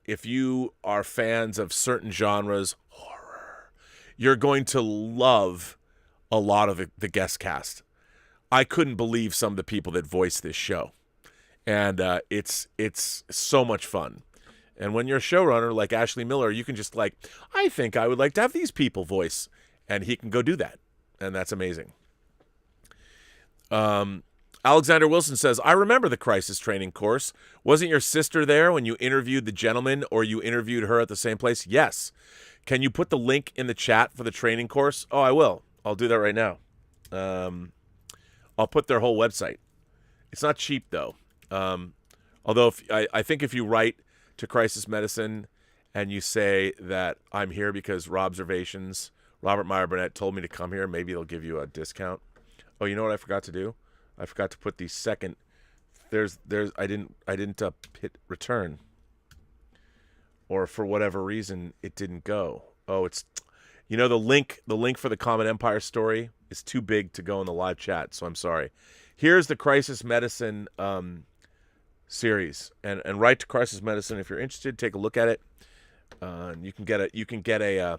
Speaker 2: if you are fans of certain genres, horror, you're going to love a lot of the guest cast. I couldn't believe some of the people that voice this show. And it's so much fun. And when you're a showrunner like Ashley Miller, you can just I think I would like to have these people voice. And he can go do that. And that's amazing. Alexander Wilson says, I remember the crisis training course. Wasn't your sister there when you interviewed the gentleman, or you interviewed her at the same place? Yes. Can you put the link in the chat for the training course? Oh, I will. I'll do that right now. I'll put their whole website. It's not cheap, though. Although I think if you write to Crisis Medicine and you say that I'm here because Robservations, Robert Meyer Burnett, told me to come here, maybe they'll give you a discount. Oh, you know what I forgot to do? I forgot to put the second. I didn't hit return, or for whatever reason it didn't go. Oh, it's, the link for the Common Empire story is too big to go in the live chat, so I'm sorry. Here's the Crisis Medicine series, and write to Crisis Medicine if you're interested. Take a look at it. You can get a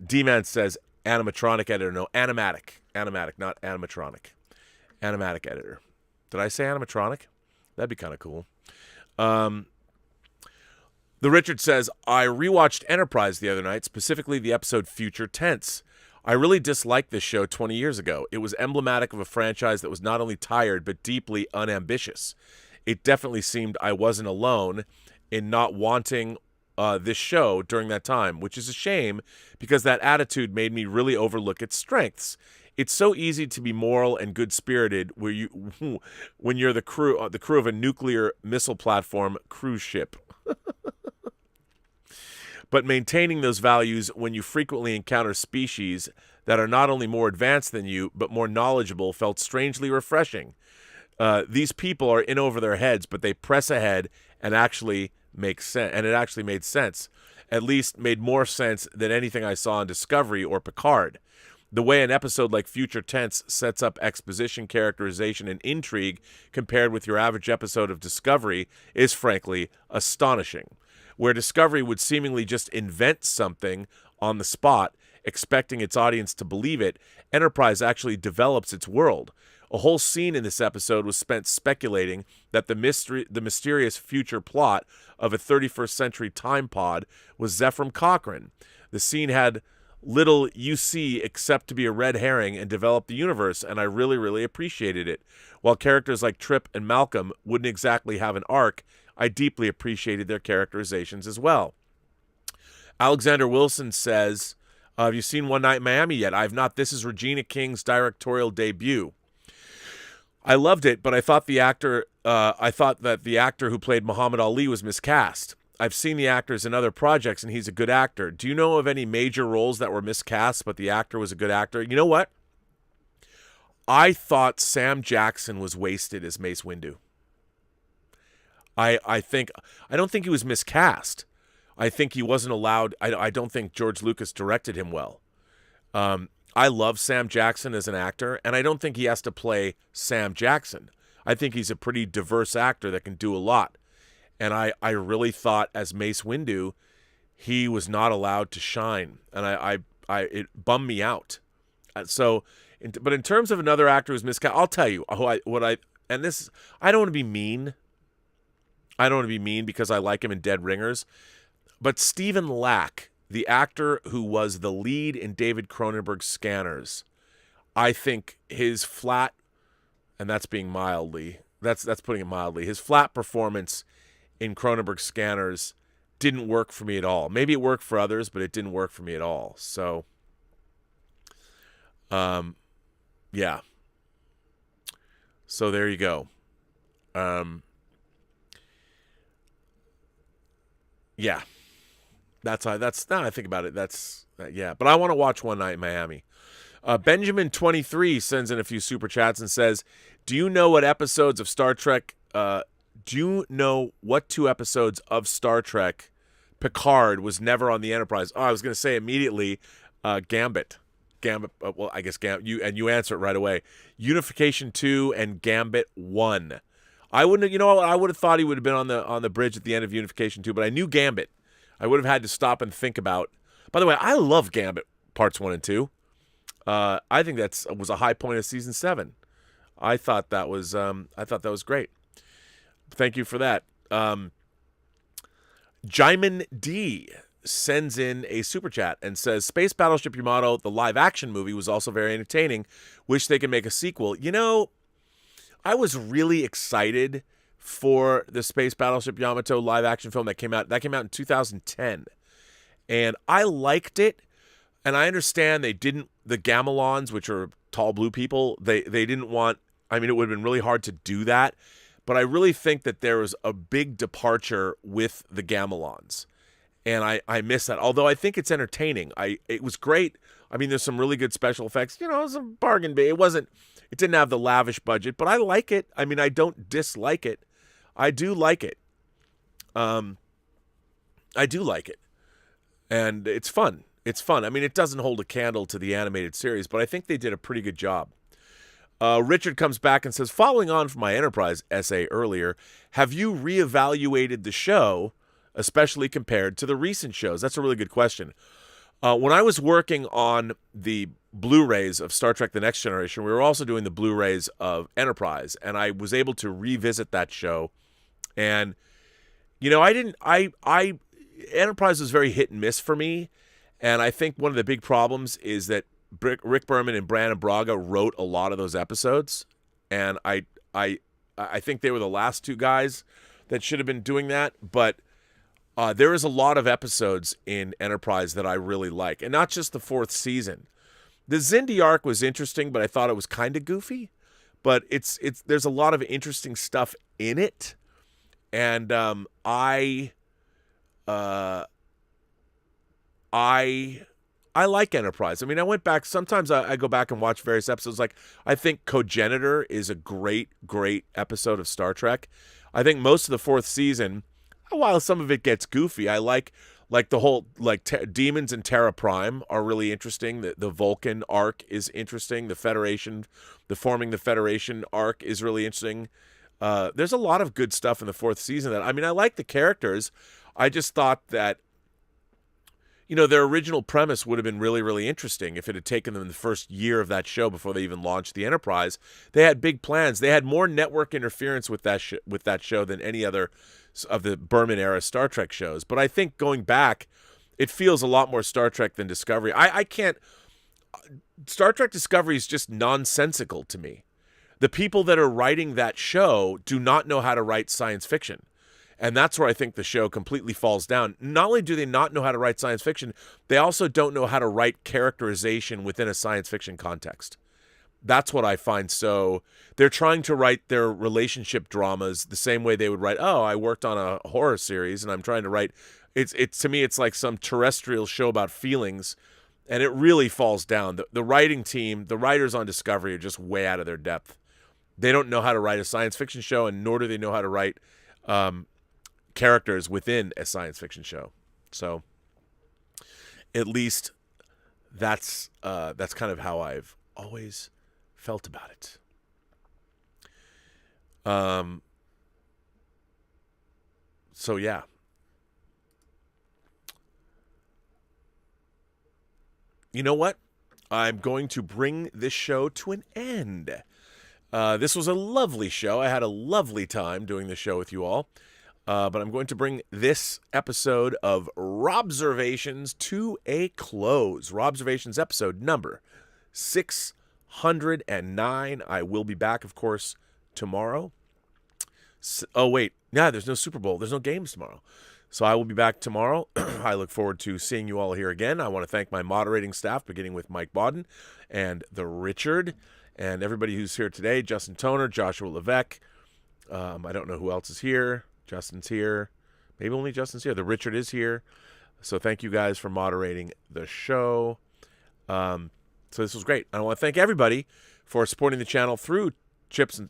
Speaker 2: D-Man says animatronic editor. No, animatic, not animatronic. Animatic editor. Did I say animatronic? That'd be kind of cool. The Richard says, I rewatched Enterprise the other night, specifically the episode Future Tense. I really disliked this show 20 years ago. It was emblematic of a franchise that was not only tired, but deeply unambitious. It definitely seemed I wasn't alone in not wanting this show during that time, which is a shame because that attitude made me really overlook its strengths. It's so easy to be moral and good-spirited when you're the crew of a nuclear missile platform cruise ship. But maintaining those values when you frequently encounter species that are not only more advanced than you, but more knowledgeable felt strangely refreshing. These people are in over their heads, but they press ahead and actually make sense. And it actually made sense. At least made more sense than anything I saw on Discovery or Picard. The way an episode like Future Tense sets up exposition, characterization, and intrigue compared with your average episode of Discovery is frankly astonishing. Where Discovery would seemingly just invent something on the spot, expecting its audience to believe it, Enterprise actually develops its world. A whole scene in this episode was spent speculating that the mysterious future plot of a 31st century time pod was Zephram Cochrane. The scene had little you see except to be a red herring and develop the universe, and I really, really appreciated it. While characters like Trip and Malcolm wouldn't exactly have an arc, I deeply appreciated their characterizations as well. Alexander Wilson says, have you seen One Night in Miami yet? I have not. This is Regina King's directorial debut. I loved it, but I thought that the actor who played Muhammad Ali was miscast. I've seen the actors in other projects, and he's a good actor. Do you know of any major roles that were miscast, but the actor was a good actor? You know what? I thought Sam Jackson was wasted as Mace Windu. I don't think he was miscast. I think he wasn't allowed. I don't think George Lucas directed him well. I love Sam Jackson as an actor, and I don't think he has to play Sam Jackson. I think he's a pretty diverse actor that can do a lot. And I really thought as Mace Windu, he was not allowed to shine, and it bummed me out. But in terms of another actor who's miscast, I'll tell you I don't want to be mean. I don't want to be mean because I like him in Dead Ringers, but Stephen Lack, the actor who was the lead in David Cronenberg's Scanners, I think his flat, and that's being mildly, that's putting it mildly, his flat performance in Cronenberg's Scanners didn't work for me at all. Maybe it worked for others, but it didn't work for me at all. So, yeah. So there you go. Yeah. Now I think about it. Yeah. But I want to watch One Night in Miami. Benjamin 23 sends in a few super chats and says, do you know what episodes of Star Trek, do you know what 2 episodes of Star Trek Picard was never on the Enterprise? Oh, I was going to say immediately, Gambit. Well, I guess you answer it right away. Unification 2 and Gambit 1. I would have thought he would have been on the bridge at the end of Unification 2, but I knew Gambit. I would have had to stop and think about. By the way, I love Gambit parts 1 and 2. I think that was a high point of season 7. I thought that was great. Thank you for that. Jaimin D sends in a super chat and says, Space Battleship Yamato, the live action movie, was also very entertaining. Wish they could make a sequel. I was really excited for the Space Battleship Yamato live action film that came out in 2010. And I liked it. And I understand the Gamelons, which are tall blue people, they didn't want, it would have been really hard to do that. But I really think that there was a big departure with the Gamelons. And I miss that. Although I think it's entertaining. It was great. There's some really good special effects. It was a bargain bay. It didn't have the lavish budget, but I like it. I don't dislike it. I do like it. I do like it. And it's fun. It's fun. It doesn't hold a candle to the animated series, but I think they did a pretty good job. Richard comes back and says, following on from my Enterprise essay earlier, have you reevaluated the show, especially compared to the recent shows? That's a really good question. When I was working on the Blu-rays of Star Trek The Next Generation, we were also doing the Blu-rays of Enterprise, and I was able to revisit that show. And, Enterprise was very hit and miss for me. And I think one of the big problems is that Rick Berman and Brandon Braga wrote a lot of those episodes. And I think they were the last 2 guys that should have been doing that. But there is a lot of episodes in Enterprise that I really like. And not just the 4th season. The Xindi arc was interesting, but I thought it was kind of goofy. But there's a lot of interesting stuff in it. And I like Enterprise. I went back. Sometimes I go back and watch various episodes. Like, I think Cogenitor is a great, great episode of Star Trek. I think most of the 4th season, while some of it gets goofy, I like the whole, Demons and Terra Prime are really interesting. The Vulcan arc is interesting. The forming the Federation arc is really interesting. There's a lot of good stuff in the 4th season that, I like the characters. I just thought that, their original premise would have been really, really interesting if it had taken them the first year of that show before they even launched the Enterprise. They had big plans. They had more network interference with that show than any other of the Berman era Star Trek shows. But I think going back, it feels a lot more Star Trek than Discovery. Star Trek Discovery is just nonsensical to me. The people that are writing that show do not know how to write science fiction. And that's where I think the show completely falls down. Not only do they not know how to write science fiction, they also don't know how to write characterization within a science fiction context. That's what I find so... They're trying to write their relationship dramas the same way they would write, I worked on a horror series and I'm trying to write... To me, it's like some terrestrial show about feelings, and it really falls down. The writing team, the writers on Discovery are just way out of their depth. They don't know how to write a science fiction show, and nor do they know how to write... characters within a science fiction show. So at least that's kind of how I've always felt about it. So yeah. you know what? I'm going to bring this show to an end. This was a lovely show. I had a lovely time doing this show with you all. But I'm going to bring this episode of Robservations to a close. Robservations episode number 609. I will be back, of course, tomorrow. Oh, wait. Yeah, there's no Super Bowl. There's no games tomorrow. So I will be back tomorrow. I look forward to seeing you all here again. I want to thank my moderating staff, beginning with Mike Bodden and the Richard, and everybody who's here today, Justin Toner, Joshua Levesque. I don't know who else is here. Justin's here. Maybe only Justin's here. The Richard is here. So thank you guys for moderating the show. So this was great. I want to thank everybody for supporting the channel through chips.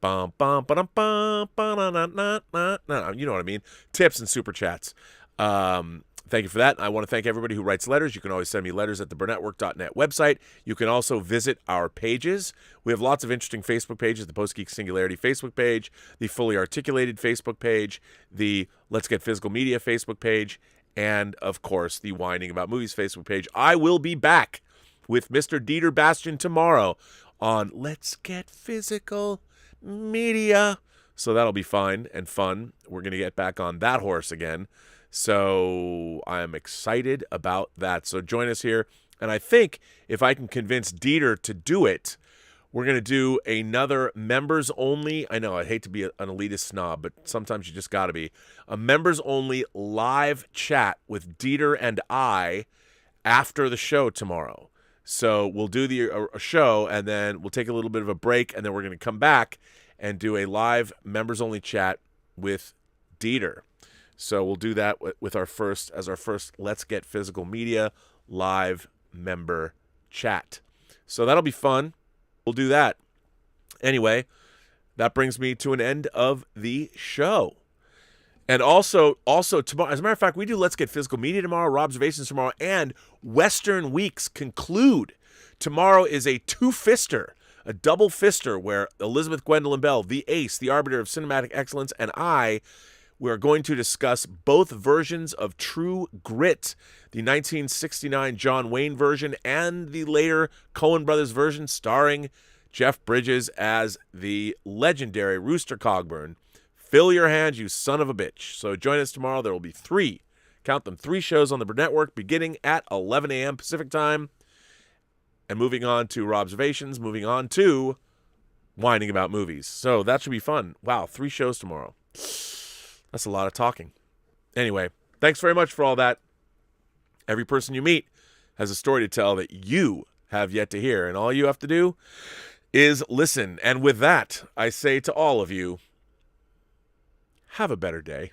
Speaker 2: Bum, bum, ba-dum, bum, ba-na-na-na-na-na. You know what I mean. Tips and super chats. Thank you for that. I want to thank everybody who writes letters. You can always send me letters at the Burnettwork.net website. You can also visit our pages. We have lots of interesting Facebook pages, the Post-Geek Singularity Facebook page, the Fully Articulated Facebook page, the Let's Get Physical Media Facebook page, and, of course, the Whining About Movies Facebook page. I will be back with Mr. Dieter Bastian tomorrow on Let's Get Physical Media. So that'll be fun and fun. We're going to get back on that horse again. So I'm excited about that. So join us here. And I think if I can convince Dieter to do it, we're going to do another members only. I know I hate to be an elitist snob, but sometimes you just got to be. A members only live chat with Dieter and I after the show tomorrow. So we'll do a show, and then we'll take a little bit of a break, and then we're going to come back and do a live members-only chat with Dieter. So we'll do that with our first Let's Get Physical Media live member chat. So that'll be fun. We'll do that. Anyway, that brings me to an end of the show. And also tomorrow, as a matter of fact, we do Let's Get Physical Media tomorrow, Robservations tomorrow, and Western Weeks conclude. Tomorrow is a two-fister, a double-fister, where Elizabeth Gwendolyn Bell, the ace, the arbiter of cinematic excellence, and we are going to discuss both versions of True Grit, the 1969 John Wayne version and the later Coen Brothers version starring Jeff Bridges as the legendary Rooster Cogburn. Fill your hands, you son of a bitch. So join us tomorrow. There will be three shows on the Burnettwork beginning at 11 a.m. Pacific time. And moving on to Robservations, moving on to Whining About Movies. So that should be fun. Wow, 3 shows tomorrow. That's a lot of talking. Anyway, thanks very much for all that. Every person you meet has a story to tell that you have yet to hear. And all you have to do is listen. And with that, I say to all of you, have a better day.